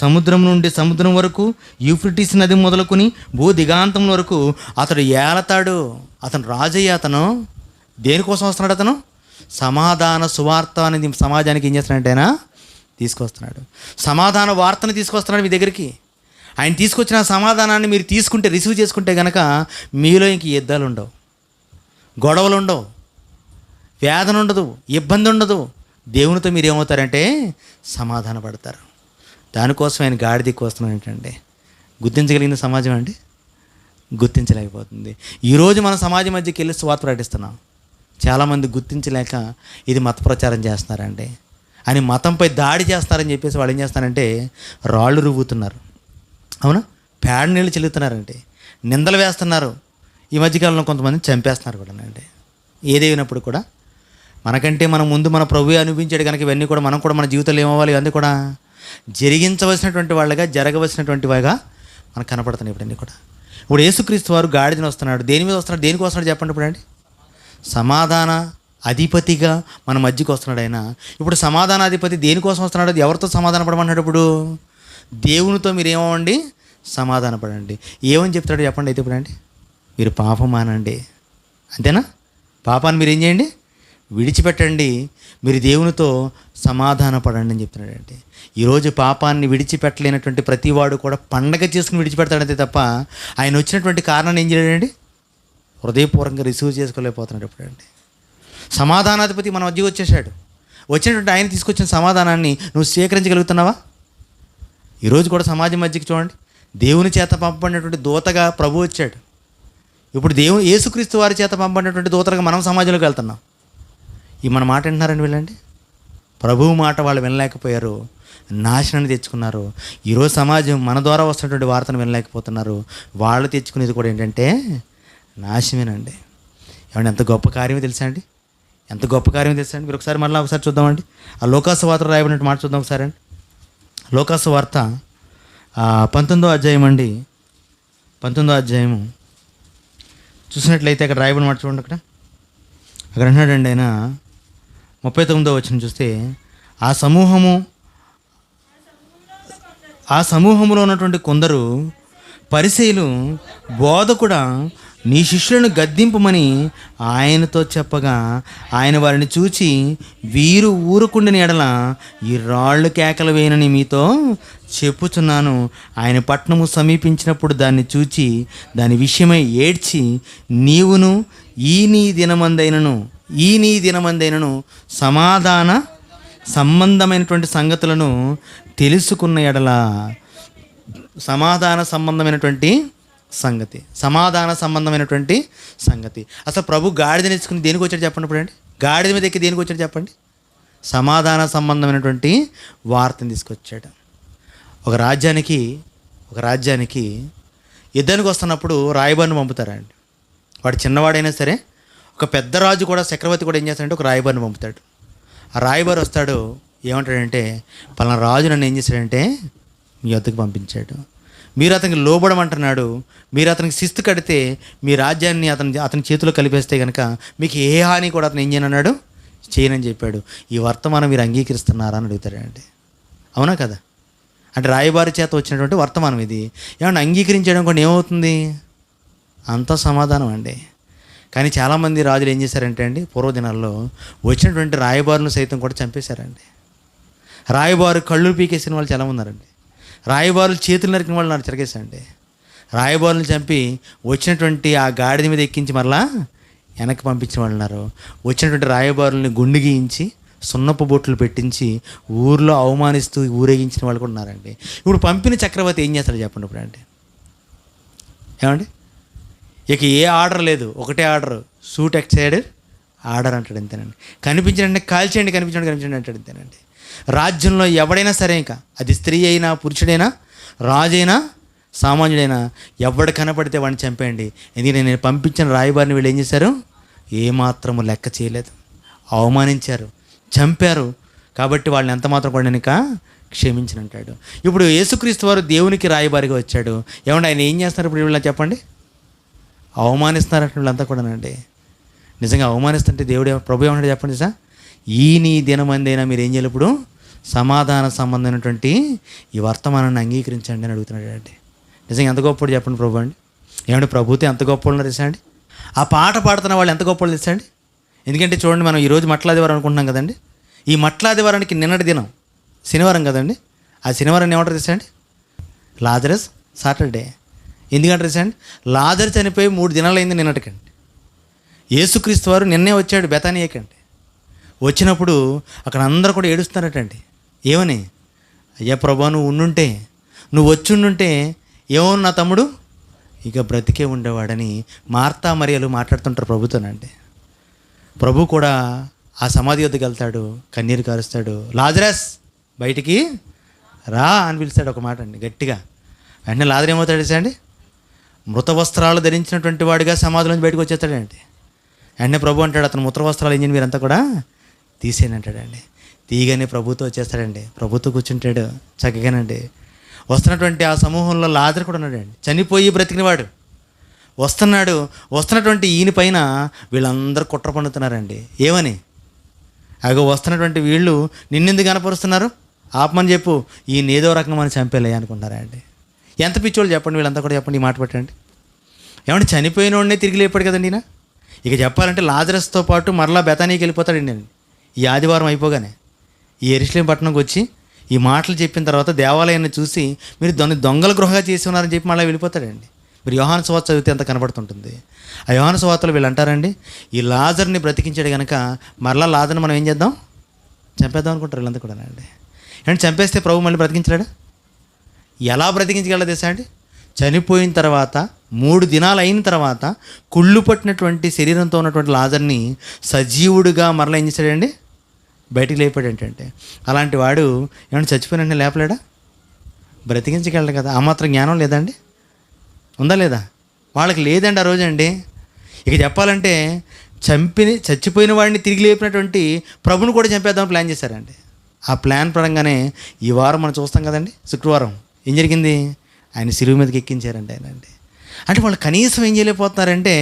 [SPEAKER 2] సముద్రం నుండి సముద్రం వరకు, యూఫ్రటీస్ నది మొదలుకొని భూ దిగాంతం వరకు అతడు ఏలతాడు. అతను రాజయ్య. అతను దేనికోసం వస్తున్నాడు? అతను సమాధాన సువార్త అనేది సమాజానికి ఏం చేస్తున్నాడంటే ఆయన తీసుకొస్తున్నాడు. సమాధాన వార్తను తీసుకొస్తున్నాడు మీ దగ్గరికి. ఆయన తీసుకొచ్చిన సమాధానాన్ని మీరు తీసుకుంటే, రిసీవ్ చేసుకుంటే కనుక మీలో ఇంక యుద్ధాలు ఉండవు, గొడవలు ఉండవు, వేదన ఉండదు, ఇబ్బంది ఉండదు, దేవునితో మీరు ఏమవుతారంటే సమాధాన పడతారు. దానికోసం ఆయన గాడిద ఎక్కువ వస్తున్నాడు ఏంటంటే, గుర్తించగలిగిన సమాజం అండి గుర్తించలేకపోతుంది. ఈరోజు మన సమాజం మధ్యకి వెళ్ళి స్వార్థ ప్రకటిస్తున్నాం. చాలామంది గుర్తించలేక ఇది మత ప్రచారం చేస్తున్నారండి అని మతంపై దాడి చేస్తారని చెప్పేసి వాళ్ళు ఏం చేస్తారంటే రాళ్ళు రువ్వుతున్నారు, అవునా, పేడ నీళ్ళు చెల్లుతున్నారంటే, నిందలు వేస్తున్నారు. ఈ మధ్యకాలంలో కొంతమంది చంపేస్తున్నారు కూడా అండి. ఏదేమైనప్పుడు కూడా మనకంటే మనం ముందు మన ప్రభువే అనిపించాడు కనుక ఇవన్నీ కూడా మనం కూడా మన జీవితంలో ఏమవ్వాలి, ఇవన్నీ కూడా జరిగించవలసినటువంటి వాళ్ళగా, జరగవలసినటువంటి వాగా మనకు కనపడుతున్నాయి ఇవన్నీ కూడా. ఇప్పుడు యేసుక్రీస్తు వారు గాడిదని వస్తున్నాడు. దేని మీద వస్తున్నాడు, దేనికి వస్తున్నాడు చెప్పండి ఇప్పుడు అండి? సమాధాన అధిపతిగా మన మధ్యకి వస్తున్నాడు ఆయన. ఇప్పుడు సమాధానాధిపతి దేనికోసం వస్తున్నాడు? అది ఎవరితో సమాధాన పడమన్నాడు? ఇప్పుడు దేవునితో మీరు ఏమవ్వండి, సమాధాన పడండి. ఏమని చెప్తాడు చెప్పండి అయితే ఇప్పుడు అండి? మీరు పాపం మానండి, అంతేనా? పాపాన్ని మీరు ఏం చేయండి, విడిచిపెట్టండి, మీరు దేవునితో సమాధాన పడండి అని చెప్తున్నాడంటే. ఈరోజు పాపాన్ని విడిచిపెట్టలేనటువంటి ప్రతివాడు కూడా పండగ చేసుకుని విడిచిపెడతాడంతే తప్ప ఆయన వచ్చినటువంటి కారణాన్ని ఏం చేయడండి, హృదయపూర్వకంగా రిసీవ్ చేసుకోలేకపోతున్నాడు ఎప్పుడండి. సమాధానాధిపతి మన మధ్య వచ్చేసాడు. వచ్చినటువంటి ఆయన తీసుకొచ్చిన సమాధానాన్ని నువ్వు స్వీకరించగలుగుతున్నావా? ఈరోజు కూడా సమాజం మధ్యకి చూడండి, దేవుని చేత పంపబడినటువంటి దూతగా ప్రభు వచ్చాడు. ఇప్పుడు యేసుక్రీస్తు వారి చేత పంపబడినటువంటి దూతలుగా మనం సమాజంలోకి వెళ్తున్నాం. ఈ మన మాట వింటున్నారని వీళ్ళండి, ప్రభువు మాట వాళ్ళు వినలేకపోయారు, నాశనాన్ని తెచ్చుకున్నారు. ఈరోజు సమాజం మన ద్వారా వస్తున్నటువంటి వార్తను వినలేకపోతున్నారు. వాళ్ళు తెచ్చుకునేది కూడా ఏంటంటే నాశనమేనండి. ఏమంటే ఎంత గొప్ప కార్యమో తెలుసా అండి, ఎంత గొప్ప కార్యమో తెలుసా అండి. మీరు ఒకసారి చూద్దామండి. ఆ లోకాసు వార్త రాయబడినట్టు మాట చూద్దాం ఒకసారి అండి. లోకాసు వార్త 19వ అధ్యాయం అండి. 19వ అధ్యాయము చూసినట్లయితే అక్కడ రాయబడిన మాట చూడండి. అక్కడ అన్నాడండి ఆయన 39వ వచనం చూస్తే, ఆ సమూహంలో ఉన్నటువంటి కొందరు పరిసయ్యులు బోధకుడా నీ శిష్యులను గద్దింపమని ఆయనతో చెప్పగా ఆయన వారిని చూచి, వీరు ఊరుకుండిన ఎడల ఈ రాళ్ళు కేకలు వేయనని మీతో చెప్పుచున్నాను. ఆయన పట్టణము సమీపించినప్పుడు దాన్ని చూచి దాని విషయమై ఏడ్చి, నీవును ఈ నీ దినమందైనను సమాధాన సంబంధమైనటువంటి సంగతులను తెలుసుకున్న ఎడల, సమాధాన సంబంధమైనటువంటి సంగతి. అసలు ప్రభు గాడిద నేర్చుకుని దేనికి వచ్చాడు చెప్పండి ఇప్పుడు అండి? గాడిద మీద ఎక్కి దేనికి వచ్చాడు చెప్పండి? సమాధాన సంబంధమైనటువంటి వార్తను తీసుకొచ్చాడు. ఒక రాజ్యానికి యుద్ధానికి వస్తున్నప్పుడు రాయబారిని పంపుతారండి. వాడు చిన్నవాడైనా సరే, ఒక పెద్ద రాజు కూడా, చక్రవర్తి కూడా ఏం చేస్తాడంటే ఒక రాయబారిని పంపుతాడు. ఆ రాయబారి వస్తాడు, ఏమంటాడంటే పలానా రాజు నన్ను ఏం చేశాడంటే మీ వద్దకు పంపించాడు, మీరు అతనికి లోబడమంటున్నాడు, మీరు అతనికి శిస్తు కడితే మీ రాజ్యాన్ని అతని చేతిలో కలిపేస్తే కనుక మీకు ఏ హాని కూడా అతను ఏం చేయనన్నాడు, చేయనని చెప్పాడు. ఈ వర్తమానం మీరు అంగీకరిస్తున్నారా అని అడుగుతాడండి. అవునా కదా? అంటే రాయబారి చేత వచ్చినటువంటి వర్తమానం ఇది. ఏమన్నా అంగీకరించడం కూడా ఏమవుతుంది, అంత సమాధానం అండి. కానీ చాలామంది రాజులు ఏం చేశారంటే అండి, పూర్వదినాల్లో వచ్చినటువంటి రాయబారులను సైతం కూడా చంపేశారండి. రాయబారు కళ్ళు పీకేసిన వాళ్ళు చాలా ఉన్నారండి. రాయబారులు చేతులు నరికిన వాళ్ళు చెరగేశారండి. రాయబారులను చంపి వచ్చినటువంటి ఆ గాడిద మీద ఎక్కించి మరలా వెనక్కి పంపించిన వాళ్ళు ఉన్నారు. వచ్చినటువంటి రాయబారుల్ని గుండు గీయించి సున్నపు బొట్లు పెట్టించి ఊర్లో అవమానిస్తూ ఊరేగించిన వాళ్ళు కూడా ఉన్నారండి. ఇప్పుడు పంపిన చక్రవర్తి ఏం చేస్తాడు చెప్పండి ఇప్పుడు అంటే? ఏమండి, ఇక ఏ ఆర్డర్ లేదు, ఒకటే ఆర్డర్, షూట్ ఎక్సైడ్ ఆర్డర్ అంటాడు, అంతేనండి. కనిపించండి కాల్చేయండి, కనిపించండి అంటాడు, అంతేనండి. రాజ్యంలో ఎవడైనా సరే, ఇంకా అది స్త్రీ అయినా పురుషుడైనా రాజైనా సామాన్యుడైనా ఎవడు కనపడితే వాడిని చంపేయండి. ఎందుకంటే నేను పంపించిన రాయబారిని వీళ్ళు ఏం చేశారు, ఏమాత్రము లెక్క చేయలేదు, అవమానించారు, చంపారు. కాబట్టి వాళ్ళని ఎంత మాత్రం కూడా నేను ఇక క్షమించనంటాడు. ఇప్పుడు యేసుక్రీస్తు వారు దేవునికి రాయబారిగా వచ్చాడు. ఏమంటే ఆయన ఏం చేస్తున్నారు ఇప్పుడు వీళ్ళని చెప్పండి? అవమానిస్తున్నారంటే వీళ్ళంతా కూడానండి. నిజంగా అవమానిస్తుంటే దేవుడు ప్రభు ఏమంటాడు చెప్పండి సార్? ఈ నీ దినమందైనా మీరు ఏం చేయాలి, ఇప్పుడు సమాధాన సంబంధమైనటువంటి ఈ వర్తమానాన్ని అంగీకరించండి అని అడుగుతున్నాడు అండి. నిజంగా ఎంత గొప్పడు చెప్పండి ప్రభు అండి. ఏమంటే ప్రభుత్వం ఎంత గొప్ప ఉన్నారు తెలుసా అండి? ఆ పాట పాడుతున్న వాళ్ళు ఎంత గొప్పలు తెలుసా అండి? ఎందుకంటే చూడండి, మనం ఈరోజు మట్లాదివారం అనుకుంటున్నాం కదండి. ఈ మట్లాదివారానికి నిన్నటి దినం శనివారం కదండి. ఆ శనివారం ఏమంటారు తెలుసా అండి? Lazarus Saturday. ఎందుకంటారు తెలుసా అండి? లాజరు చనిపోయి 3 దినాలు అయింది నిన్నటికండి. యేసుక్రీస్తు వారు నిన్నే వచ్చాడు బెతానియాకండి. వచ్చినప్పుడు అక్కడ అందరూ కూడా ఏడుస్తున్నారటండి. ఏమని? అయ్యా ప్రభా, నువ్వు ఉండుంటే, నువ్వు వచ్చి ఉండుంటే ఏమో నా తమ్ముడు ఇక బ్రతికే ఉండేవాడని మార్తా మరియలు మాట్లాడుతుంటారు ప్రభుతోనండి. ప్రభు కూడా ఆ సమాధి వద్దకు వెళ్తాడు, కన్నీరు కారుస్తాడు, లాజరస్ బయటికి రా అని పిలుస్తాడు ఒక మాట అండి గట్టిగా. వెంటనే లాజరు ఏమవుతాడు అండి? మృత వస్త్రాలు ధరించినటువంటి వాడిగా సమాధిలోంచి బయటకు వచ్చేస్తాడండి. వెంటనే ప్రభు అంటాడు, అతను మృత వస్త్రాలు ఏం చేయని మీరంతా కూడా తీసేయని అంటాడండి. తీయగానే ప్రభుతో వచ్చేస్తాడండి. ప్రభుతో కూర్చుంటాడు చక్కగానండి. వస్తున్నటువంటి ఆ సమూహంలో లాజరు కూడా ఉన్నాడండి, చనిపోయి బ్రతికినవాడు. వస్తున్నటువంటి ఈయన పైన వీళ్ళందరూ కుట్ర పన్నుతున్నారండి. ఏమని? అగో వస్తున్నటువంటి వీళ్ళు నిన్నెందుకు కనపరుస్తున్నారు, ఆపమని చెప్పు, ఈయన ఏదో రకంగా మనం చంపేలే అనుకుంటారా అండి. ఎంత పిచ్చోళ్ళు చెప్పండి వీళ్ళంతా కూడా. చెప్పండి, ఈ మాట పెట్టండి. ఏమంటే చనిపోయిన వాడినే తిరిగి లేపాడు కదండి ఈయన. ఇక చెప్పాలంటే లాజరస్తో పాటు మరలా బెతానీకి వెళ్ళిపోతాడండి నేను ఈ ఆదివారం అయిపోగానే. ఈ యెరూషలేము పట్టణంకి వచ్చి ఈ మాటలు చెప్పిన తర్వాత దేవాలయాన్ని చూసి మీరు దొంగల గృహగా చేసి ఉన్నారని చెప్పి మళ్ళీ వెళ్ళిపోతాడండి. మీరు యోహాను సువార్త చదివితే ఎంత కనబడుతుంటుంది. ఆ యోహాను సువార్తలో వీళ్ళు అంటారండి, ఈ లాజర్ని బ్రతికించాడు కనుక మరలా లాజర్ని మనం ఏం చేద్దాం, చంపేద్దాం అనుకుంటారు వీళ్ళంతా కూడా అండి. అంటే చంపేస్తే ప్రభు మళ్ళీ బ్రతికించలేడా? ఎలా బ్రతికించగలదు తెలుసా అండి? చనిపోయిన తర్వాత 3 దినాలు అయిన తర్వాత కుళ్ళు పట్టినటువంటి శరీరంతో ఉన్నటువంటి లాజర్ని సజీవుడిగా మరలా ఏం చేశాడండి, బయటికి లేపాడు. ఏంటంటే అలాంటి వాడు ఏమన్నా చచ్చిపోయినంటే లేపలేడా? బ్రతికించగలడు కదా. ఆ మాత్రం జ్ఞానం లేదండి? ఉందా లేదా? వాళ్ళకి లేదండి ఆ రోజండి. ఇక చెప్పాలంటే చచ్చిపోయిన వాడిని తిరిగి లేపినటువంటి ప్రభుని కూడా చంపేద్దామని ప్లాన్ చేశారండి. ఆ ప్లాన్ పరంగానే ఈ వారం మనం చూస్తాం కదండి. శుక్రవారం ఏం జరిగింది? ఆయన శిలువ మీదకి ఎక్కించారండి ఆయన అండి. అంటే వాళ్ళు కనీసం ఏం చేయలేకపోతున్నారంటే,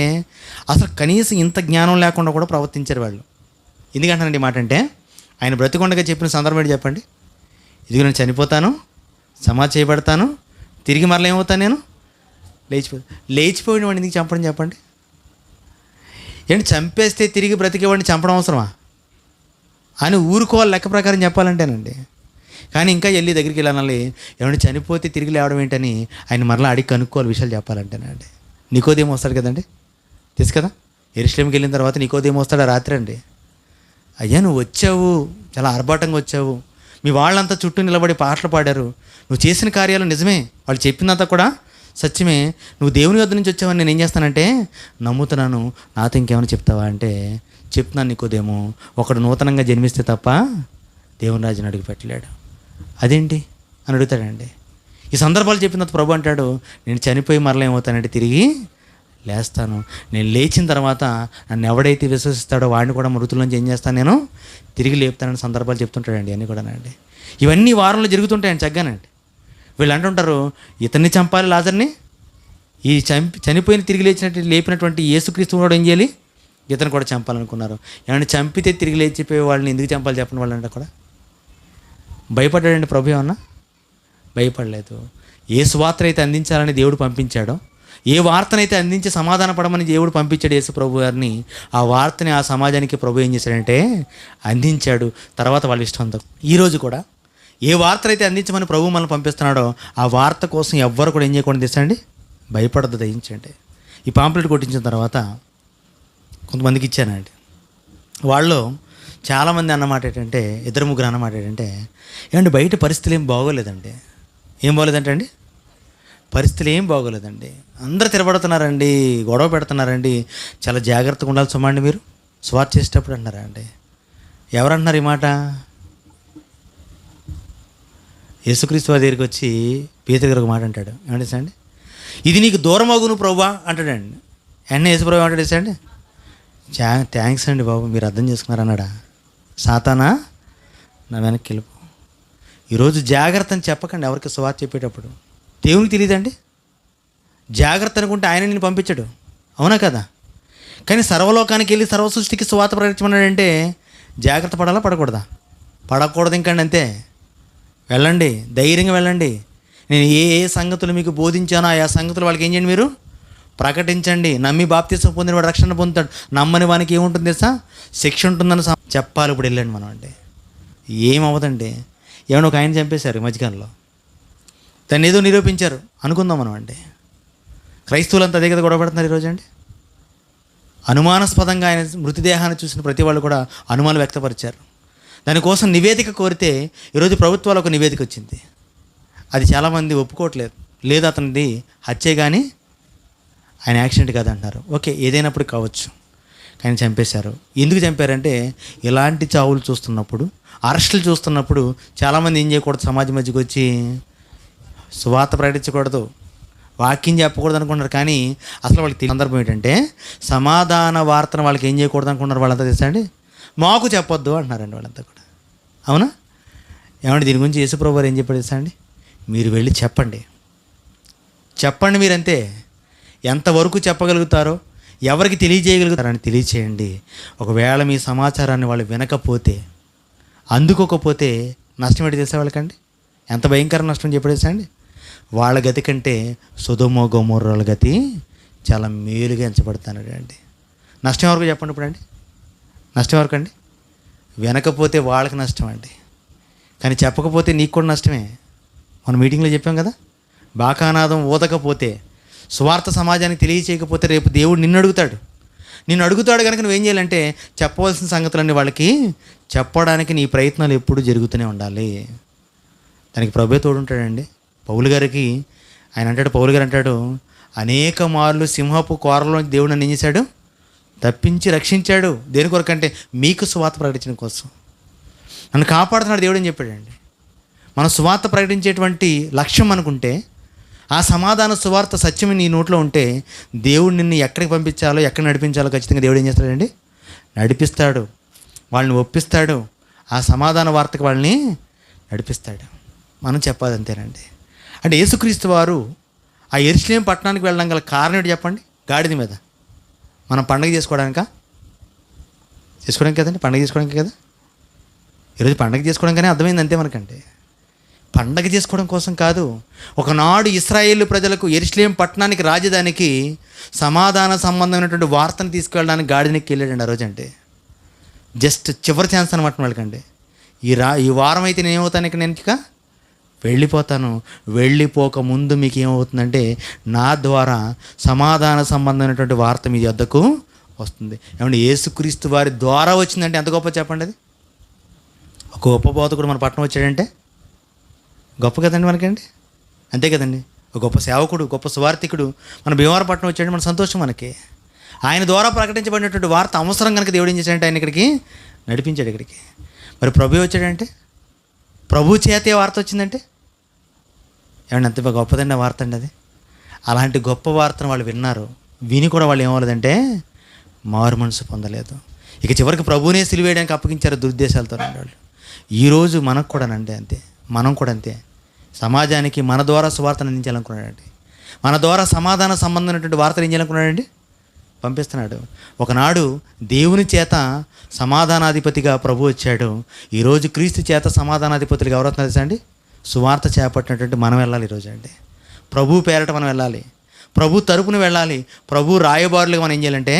[SPEAKER 2] అసలు కనీసం ఇంత జ్ఞానం లేకుండా కూడా ప్రవర్తించారు వాళ్ళు. ఎందుకంటానండి మాట అంటే, ఆయన బ్రతికొండగా చెప్పిన సందర్భం ఏంటి చెప్పండి? ఇదిగో నేను చనిపోతాను, సమాధి చేయబడతాను, తిరిగి మరలా ఏమవుతాను, నేను లేచిపోయిన వాడిని ఎందుకు చంపడం చెప్పండి? ఏంటి చంపేస్తే తిరిగి బ్రతికేవాడిని చంపడం అవసరమా అని ఊరుకోవాలి లెక్క ప్రకారం చెప్పాలంటేనండి. కానీ ఇంకా వెళ్ళి దగ్గరికి వెళ్ళాలి, ఏమైనా చనిపోతే తిరిగి లేవడం ఏంటని ఆయన మరలా అడిగి కనుక్కోవాలి విషయాలు చెప్పాలంటేనండి. నికోదేమో వస్తాడు కదండి, తెలుసు కదా. యెరూషలేముకి వెళ్ళిన తర్వాత నికోదేమో వస్తాడు రాత్రి అండి. అయ్యా నువ్వు వచ్చావు, చాలా ఆర్భాటంగా వచ్చావు, మీ వాళ్ళంతా చుట్టూ నిలబడి పాటలు పాడారు, నువ్వు చేసిన కార్యాలు నిజమే, వాళ్ళు చెప్పిందంతా కూడా సత్యమే, నువ్వు దేవుని వద్ద నుంచి వచ్చావని నేను ఏం చేస్తానంటే నమ్ముతున్నాను, నాతో ఇంకేమైనా చెప్తావా అంటే చెప్తున్నాను నికోదేమో, ఒకడు నూతనంగా జన్మిస్తే తప్ప దేవుని రాజుని అడుగు పెట్టలేడు. అదేంటి అని అడుగుతాడండి. ఈ సందర్భాలు చెప్పిన తర్వాత ప్రభు అంటాడు, నేను చనిపోయి మరలా ఏమవుతానంటే తిరిగి లేస్తాను, నేను లేచిన తర్వాత నన్ను ఎవడైతే విశ్వసిస్తాడో వాడిని కూడా మృతుల్లోంచి ఏం చేస్తాను, నేను తిరిగి లేపుతానని సందర్భాలు చెప్తుంటాడండి. అన్నీ కూడానండి ఇవన్నీ వారంలో జరుగుతుంటాయండి చక్కగానండి. వీళ్ళు అంటుంటారు, ఇతన్ని చంపాలి లాజర్ని, ఈ చనిపోయిన తిరిగి లేపినటువంటి యేసుక్రీస్తు కూడా ఏం చేయాలి, ఇతను కూడా చంపాలనుకున్నారు. ఏమన్నా చంపితే తిరిగి లేచిపోయే వాళ్ళని ఎందుకు చంపాలి చెప్పండి వాళ్ళంటే కూడా. భయపడ్డాడండి ప్రభు? ఏమన్నా భయపడలేదు. ఏ సువార్త అయితే అందించాలని దేవుడు పంపించాడో, ఏ వార్తనైతే అందించి సమాధాన పడమని దేవుడు పంపించాడు యేసు ప్రభు గారిని, ఆ వార్తని ఆ సమాజానికి ప్రభు ఏం చేశాడంటే అందించాడు. తర్వాత వాళ్ళ ఇష్టం అంతా. ఈరోజు కూడా ఏ వార్తనైతే అందించమని ప్రభు మనల్ని పంపిస్తున్నాడో ఆ వార్త కోసం ఎవ్వరు కూడా ఏం చేయకుండా తెచ్చండి, భయపడద్దు, దయించండి. ఈ పాంప్లెట్ కొట్టించిన తర్వాత కొంతమందికి ఇచ్చానండి. వాళ్ళు చాలామంది అన్నమాట ఏంటంటే, 2-3 అన్నమాట ఏంటంటే, ఏమంటే బయట పరిస్థితులు ఏం బాగోలేదండి. ఏం బాగోలేదంటే అండి, పరిస్థితులు ఏం బాగోలేదండి, అందరూ తిరబడుతున్నారండి, గొడవ పెడుతున్నారండి, చాలా జాగ్రత్తగా ఉండాలి సుమండి మీరు స్వార్థ చేసేటప్పుడు అంటున్నారా అండి. ఎవరంటున్నారు ఈ మాట? యేసుక్రీస్తు వారి దగ్గరికి వచ్చి పేతురు గారు ఒక మాట అంటాడు. ఏమంటే అండి, ఇది నీకు దూరం అగును ప్రభువా అంటాడండి. వెంటనే యేసు ప్రభు ఏమంటాడు అండి, థ్యాంక్స్ అండి బాబు, మీరు అర్థం చేసుకున్నారు అన్నాడా? సాతానా నా వెనక్కి వెళ్ళిపో. ఈరోజు జాగ్రత్త అని చెప్పకండి ఎవరికి సువార్త చెప్పేటప్పుడు. దేవునికి తెలియదండి? జాగ్రత్త అనుకుంటే ఆయన నేను పంపించాడు, అవునా కదా? కానీ సర్వలోకానికి వెళ్ళి సర్వ సృష్టికి సువార్త ప్రకటించమన్నాడంటే జాగ్రత్త పడాలా పడకూడదా? పడకూడదు ఇంకండి, అంతే. వెళ్ళండి, ధైర్యంగా వెళ్ళండి. నేను ఏ ఏ సంగతులు మీకు బోధించానో ఆ సంగతులు వాళ్ళకి ఏం చేయండి, మీరు ప్రకటించండి. నమ్మి బాప్తిసం పొందిన వాడు రక్షణ పొందుతాడు, నమ్మని వానికి ఏముంటుంది తెలుసా, శిక్ష ఉంటుందని చెప్పాలి. ఇప్పుడు వెళ్ళండి మనం అంటే ఏమవుదండి. ఏమైనా ఒక ఆయన చంపేశారు ఈ మధ్యకాలంలో, దాన్ని ఏదో నిరూపించారు అనుకుందాం మనం అంటే. క్రైస్తవులంతా అదే కదా గొడవ పెడుతున్నారు ఈరోజు అండి. అనుమానాస్పదంగా ఆయన మృతదేహాన్ని చూసిన ప్రతి వాళ్ళు కూడా అనుమానం వ్యక్తపరిచారు. దానికోసం నివేదిక కోరితే ఈరోజు ప్రభుత్వాలు ఒక నివేదిక వచ్చింది. అది చాలామంది ఒప్పుకోవట్లేదు. లేదు అతనిది హత్యే కానీ ఆయన యాక్సిడెంట్ కాదంటున్నారు. ఓకే, ఏదైనప్పుడు కావచ్చు, కానీ చంపేశారు. ఎందుకు చంపారంటే ఇలాంటి చావులు చూస్తున్నప్పుడు, అరెస్టులు చూస్తున్నప్పుడు చాలామంది ఏం చేయకూడదు, సమాజం మధ్యకి వచ్చి సువార్త ప్రకటించకూడదు, వాక్యం చెప్పకూడదు అనుకుంటున్నారు. కానీ అసలు వాళ్ళకి సందర్భం ఏంటంటే సమాధాన వార్తను వాళ్ళకి ఏం చేయకూడదు అనుకుంటున్నారు. వాళ్ళంతా తెలుసా అండి, మాకు చెప్పొద్దు అంటున్నారండి వాళ్ళంతా కూడా. అవునా? ఏమంటే దీని గురించి యేసుప్రభు వారు ఏం చెప్పాడు తెలుసా అండి, మీరు వెళ్ళి చెప్పండి మీరంతే. ఎంతవరకు చెప్పగలుగుతారో, ఎవరికి తెలియజేయగలుగుతారని తెలియచేయండి. ఒకవేళ మీ సమాచారాన్ని వాళ్ళు వినకపోతే, అందుకోకపోతే నష్టం ఏంటి తెలుసా వాళ్ళకండి? ఎంత భయంకర నష్టం చెప్పాడు తెలుసా అండి? వాళ్ళ గతి కంటే సొదొమ గొమొర్రాల గతి చాలా మేలుగా ఎంచబడతాడు అండి. నష్టం ఎవరికి చెప్పండి ఇప్పుడు అండి? నష్టం ఎవరికండి? వినకపోతే వాళ్ళకి నష్టం అండి, కానీ చెప్పకపోతే నీకు కూడా నష్టమే. మనం మీటింగ్లో చెప్పాం కదా, బాకానాదం ఊదకపోతే, స్వార్థ సమాజానికి తెలియచేయకపోతే రేపు దేవుడు నిన్ను అడుగుతాడు కనుక నువ్వేం చేయాలంటే చెప్పవలసిన సంగతులన్నీ వాళ్ళకి చెప్పడానికి నీ ప్రయత్నాలు ఎప్పుడూ జరుగుతూనే ఉండాలి. దానికి ప్రభువే తోడుంటాడండి. పౌలు గారు అంటాడు, అనేక మార్లు సింహపు కోరలో దేవుడు నన్ను ఏం చేశాడు? తప్పించి రక్షించాడు. దేని కొరకంటే మీకు సువార్త ప్రకటించడం కోసం నన్ను కాపాడుతున్నాడు దేవుడు అని చెప్పాడండి. మనం సువార్త ప్రకటించేటువంటి లక్ష్యం అనుకుంటే, ఆ సమాధాన సువార్త సత్యం నీ నోట్లో ఉంటే, దేవుడు నిన్ను ఎక్కడికి పంపించాలో, ఎక్కడ నడిపించాలో ఖచ్చితంగా దేవుడు ఏం చేస్తాడండి? నడిపిస్తాడు. వాళ్ళని ఒప్పిస్తాడు. ఆ సమాధాన వార్తకు వాళ్ళని నడిపిస్తాడు. మనం చెప్పాలి అంతేనండి. అంటే యేసుక్రీస్తు వారు ఆ యెరూషలేము పట్టణానికి వెళ్ళడం గల కారణం ఏంటి చెప్పండి? గాడిద మీద. మనం పండగ చేసుకోవడానికి కదండి, పండగ చేసుకోవడానికి కదా. ఈరోజు పండగ చేసుకోవడానికనే అర్థమైంది అంతే మనకంటే. పండగ చేసుకోవడం కోసం కాదు. ఒకనాడు ఇశ్రాయేలు ప్రజలకు యెరూషలేము పట్టణానికి, రాజధానికి సమాధాన సంబంధమైనటువంటి వార్తను తీసుకువెళ్ళడానికి గాడిదనికి వెళ్ళాడండి ఆ రోజు. అంటే జస్ట్ చివరి ఛాన్స్ అనమాట వాళ్ళకండి. ఈ వారం అయితే నేనేమవుతాను, ఇక్కడ నేను ఇక వెళ్ళిపోతాను. వెళ్ళిపోక ముందు మీకు ఏమవుతుందంటే నా ద్వారా సమాధాన సంబంధమైనటువంటి వార్త మీ వద్దకు వస్తుంది. ఏమంటే యేసుక్రీస్తు వారి ద్వారా వచ్చిందంటే ఎంత గొప్ప చెప్పండి. అది ఒక గొప్ప బోధకుడు మన పట్టణం వచ్చాడంటే గొప్ప కదండి మనకండి. అంతే కదండి. ఒక గొప్ప సేవకుడు, గొప్ప సువార్థికుడు మన భీమవరపట్నం వచ్చాడంటే మన సంతోషం మనకి. ఆయన ద్వారా ప్రకటించబడినటువంటి వార్త అవసరం కనుక దేవుడు ఏం చేశాడంటే ఆయన ఇక్కడికి నడిపించాడు. ఇక్కడికి మరి ప్రభు వచ్చాడంటే, ప్రభు చేతే వార్త వచ్చిందంటే ఏమంటే అంత గొప్పదండి ఆ వార్త అండి. అది అలాంటి గొప్ప వార్తను వాళ్ళు విన్నారు. విని కూడా వాళ్ళు ఏమవ్వలేదంటే మారు మనసు పొందలేదు. ఇక చివరికి ప్రభువునే సిలువేయడానికి అప్పగించారు దురుద్దేశాలతో వాళ్ళు. ఈరోజు మనకు కూడా అంతే, మనం కూడా అంతే. సమాజానికి మన ద్వారా సువార్తను అందించాలనుకున్నాడండి. మన ద్వారా సమాధాన సంబంధమైనటువంటి వార్తలు ఏం చేయాలనుకున్నాడండి? పంపిస్తున్నాడు. ఒకనాడు దేవుని చేత సమాధానాధిపతిగా ప్రభు వచ్చాడు. ఈరోజు క్రీస్తు చేత సమాధానాధిపతులుగా ఎవరు అవుతున్నారు తెలుసా అండి? సువార్త చేపట్టినటువంటి మనం వెళ్ళాలి ఈరోజు అండి. ప్రభు పేరట మనం వెళ్ళాలి, ప్రభు తరపున వెళ్ళాలి. ప్రభు రాయబారులుగా మనం ఏం చేయాలంటే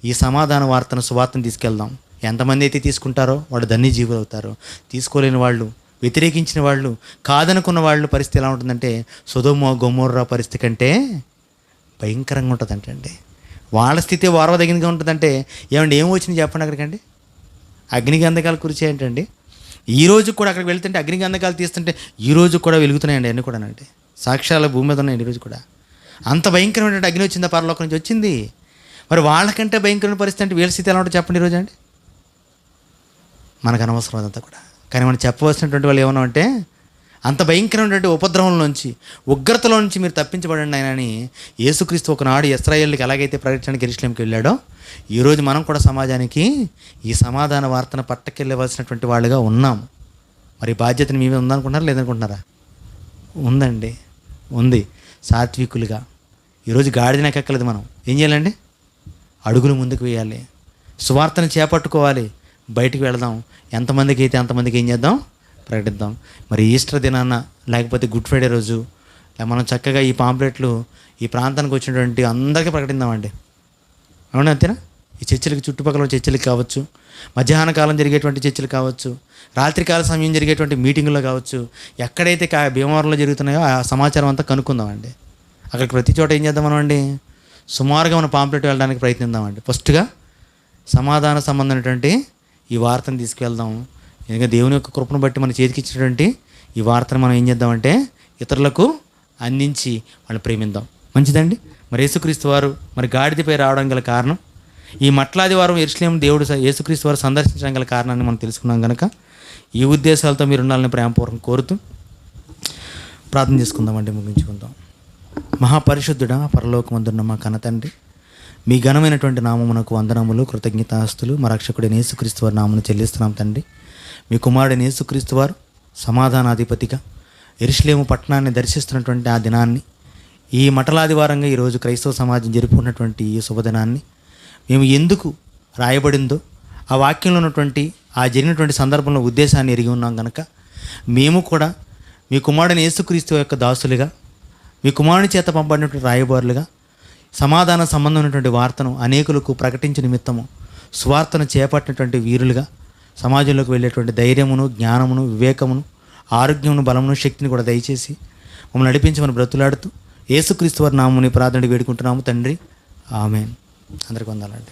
[SPEAKER 2] ఈ సమాధాన వార్తను, సువార్తను తీసుకెళ్దాం. ఎంతమంది అయితే తీసుకుంటారో వాళ్ళు ధన్యజీవులు అవుతారు. తీసుకోలేని వాళ్ళు, వ్యతిరేకించిన వాళ్ళు, కాదనుకున్న వాళ్ళు పరిస్థితి ఎలా ఉంటుందంటే సొదొమ గొమొర్రా పరిస్థితి కంటే భయంకరంగా ఉంటుందంటండి. వాళ్ళ స్థితి వారవదగినగా ఉంటుందంటే ఏమండి ఏం వచ్చింది చెప్పండి అక్కడికండి? అగ్నిగంధకాలు కురిచే ఏంటండి. ఈరోజు కూడా అక్కడికి వెళ్తుంటే అగ్నిగంధకాలు తీస్తుంటే ఈరోజు కూడా వెలుగుతున్నాయండి అన్నీ కూడా అంటే సాక్ష్యాల భూమి మీద ఉన్నాయండి ఈరోజు కూడా. అంత భయంకరమైన అగ్ని వచ్చిందా? పరలోకం నుంచి వచ్చింది. మరి వాళ్ళకంటే భయంకరమైన పరిస్థితి అంటే వీళ్ళ స్థితి ఎలా ఉంటుంది చెప్పండి ఈరోజు అండి. మనకు అనవసరం అదంతా కూడా. కానీ మనం చెప్పవలసినటువంటి వాళ్ళు ఏమన్నా అంటే అంత భయంకరమైనటువంటి ఉపద్రవం నుంచి, ఉగ్రతలో నుంచి మీరు తప్పించబడండి ఆయన అని యేసుక్రీస్తు ఒకనాడు ఇశ్రాయేలుకి ఎలాగైతే ప్రకటించడానికి యెరూషలేముకి వెళ్ళాడో, ఈరోజు మనం కూడా సమాజానికి ఈ సమాధాన వార్తను పట్టకెళ్ళవలసినటువంటి వాళ్ళుగా ఉన్నాం. మరి బాధ్యతను మేమే ఉందనుకుంటున్నారా లేదనుకుంటున్నారా? ఉందండి, ఉంది. సాత్వికులుగా ఈరోజు గాడిదన ఎక్కలేదు. మనం ఏం చేయాలండి? అడుగులు ముందుకు వేయాలి, సువార్తను చేపట్టుకోవాలి, బయటికి వెళదాం. ఎంతమందికి అయితే అంతమందికి ఏం చేద్దాం? ప్రకటిద్దాం. మరి ఈస్టర్ దినాన లేకపోతే గుడ్ ఫ్రైడే రోజు మనం చక్కగా ఈ పాంప్లెట్లు ఈ ప్రాంతానికి వచ్చినటువంటి అందరికీ ప్రకటిద్దామండి. అవునా? అంతేనా? ఈ చర్చిలకి, చుట్టుపక్కల చర్చిలకి కావచ్చు, మధ్యాహ్న కాలం జరిగేటువంటి చర్చిలు కావచ్చు, రాత్రికాల సమయం జరిగేటువంటి మీటింగుల్లో కావచ్చు, ఎక్కడైతే భీమవరంలో జరుగుతున్నాయో ఆ సమాచారం అంతా కనుక్కుందామండి. అక్కడికి ప్రతి చోట ఏం చేద్దాం మనం అండి? సుమారుగా మనం పాంప్లెట్ వెళ్ళడానికి ప్రయత్నిద్దామండి. ఫస్ట్గా సమాధాన సంబంధమైనటువంటి ఈ వార్తను తీసుకువెళ్దాం. ఎందుకంటే దేవుని యొక్క కృపను బట్టి మన చేతికి ఇచ్చినటువంటి ఈ వార్తను మనం ఏం చేద్దామంటే ఇతరులకు అందించి వాళ్ళని ప్రేమిద్దాం. మంచిదండి. మరి యేసుక్రీస్తు వారు మరి గాడిదపై రావడం గల కారణం, ఈ మట్లాదివారం యెరూషలేము దేవుడు యేసుక్రీస్తు వారు సందర్శించడం గల కారణాన్ని మనం తెలుసుకున్నాం కనుక ఈ ఉద్దేశాలతో మీరు ఉండాలని ప్రేమపూర్వకం కోరుతూ ప్రార్థన చేసుకుందామండి, ముగించుకుందాం. మహాపరిశుద్ధుడా, పరలోకమందున్న మా కన్న తండ్రి, మీ ఘనమైనటువంటి నామమునకు వందనములు, కృతజ్ఞతాస్తులు మా రక్షకుడైన యేసుక్రీస్తు వారి నామమును చెల్లిస్తున్నాం తండ్రి. మీ కుమారుడైన యేసుక్రీస్తు వారు సమాధానాధిపతిగా యెరూషలేము పట్టణాన్ని దర్శిస్తున్నటువంటి ఆ దినాన్ని, ఈ మటలాదివారంగా ఈరోజు క్రైస్తవ సమాజం జరుపుకున్నటువంటి ఈ శుభదినాన్ని మేము ఎందుకు రాయబడిందో ఆ వాక్యంలో ఉన్నటువంటి ఆ జరిగినటువంటి సందర్భంలో ఉద్దేశాన్ని ఎరిగి ఉన్నాం కనుక మేము కూడా మీ కుమారుడైన యేసుక్రీస్తు యొక్క దాసులుగా, మీ కుమారుని చేత పంపబడినటువంటి రాయబారులుగా సమాధాన సంబంధమైనటువంటి వార్తను అనేకులకు ప్రకటించే నిమిత్తము స్వార్థను చేపట్టినటువంటి వీరులుగా సమాజంలోకి వెళ్ళేటువంటి ధైర్యమును, జ్ఞానమును, వివేకమును, ఆరోగ్యమును, బలమును, శక్తిని కూడా దయచేసి మమ్మల్ని నడిపించమని బ్రతులాడుతూ యేసుక్రీస్తు వారి నామముని ప్రార్థన వేడుకుంటున్నాము తండ్రి. ఆమేన్. అందరికీ వందనాలండి.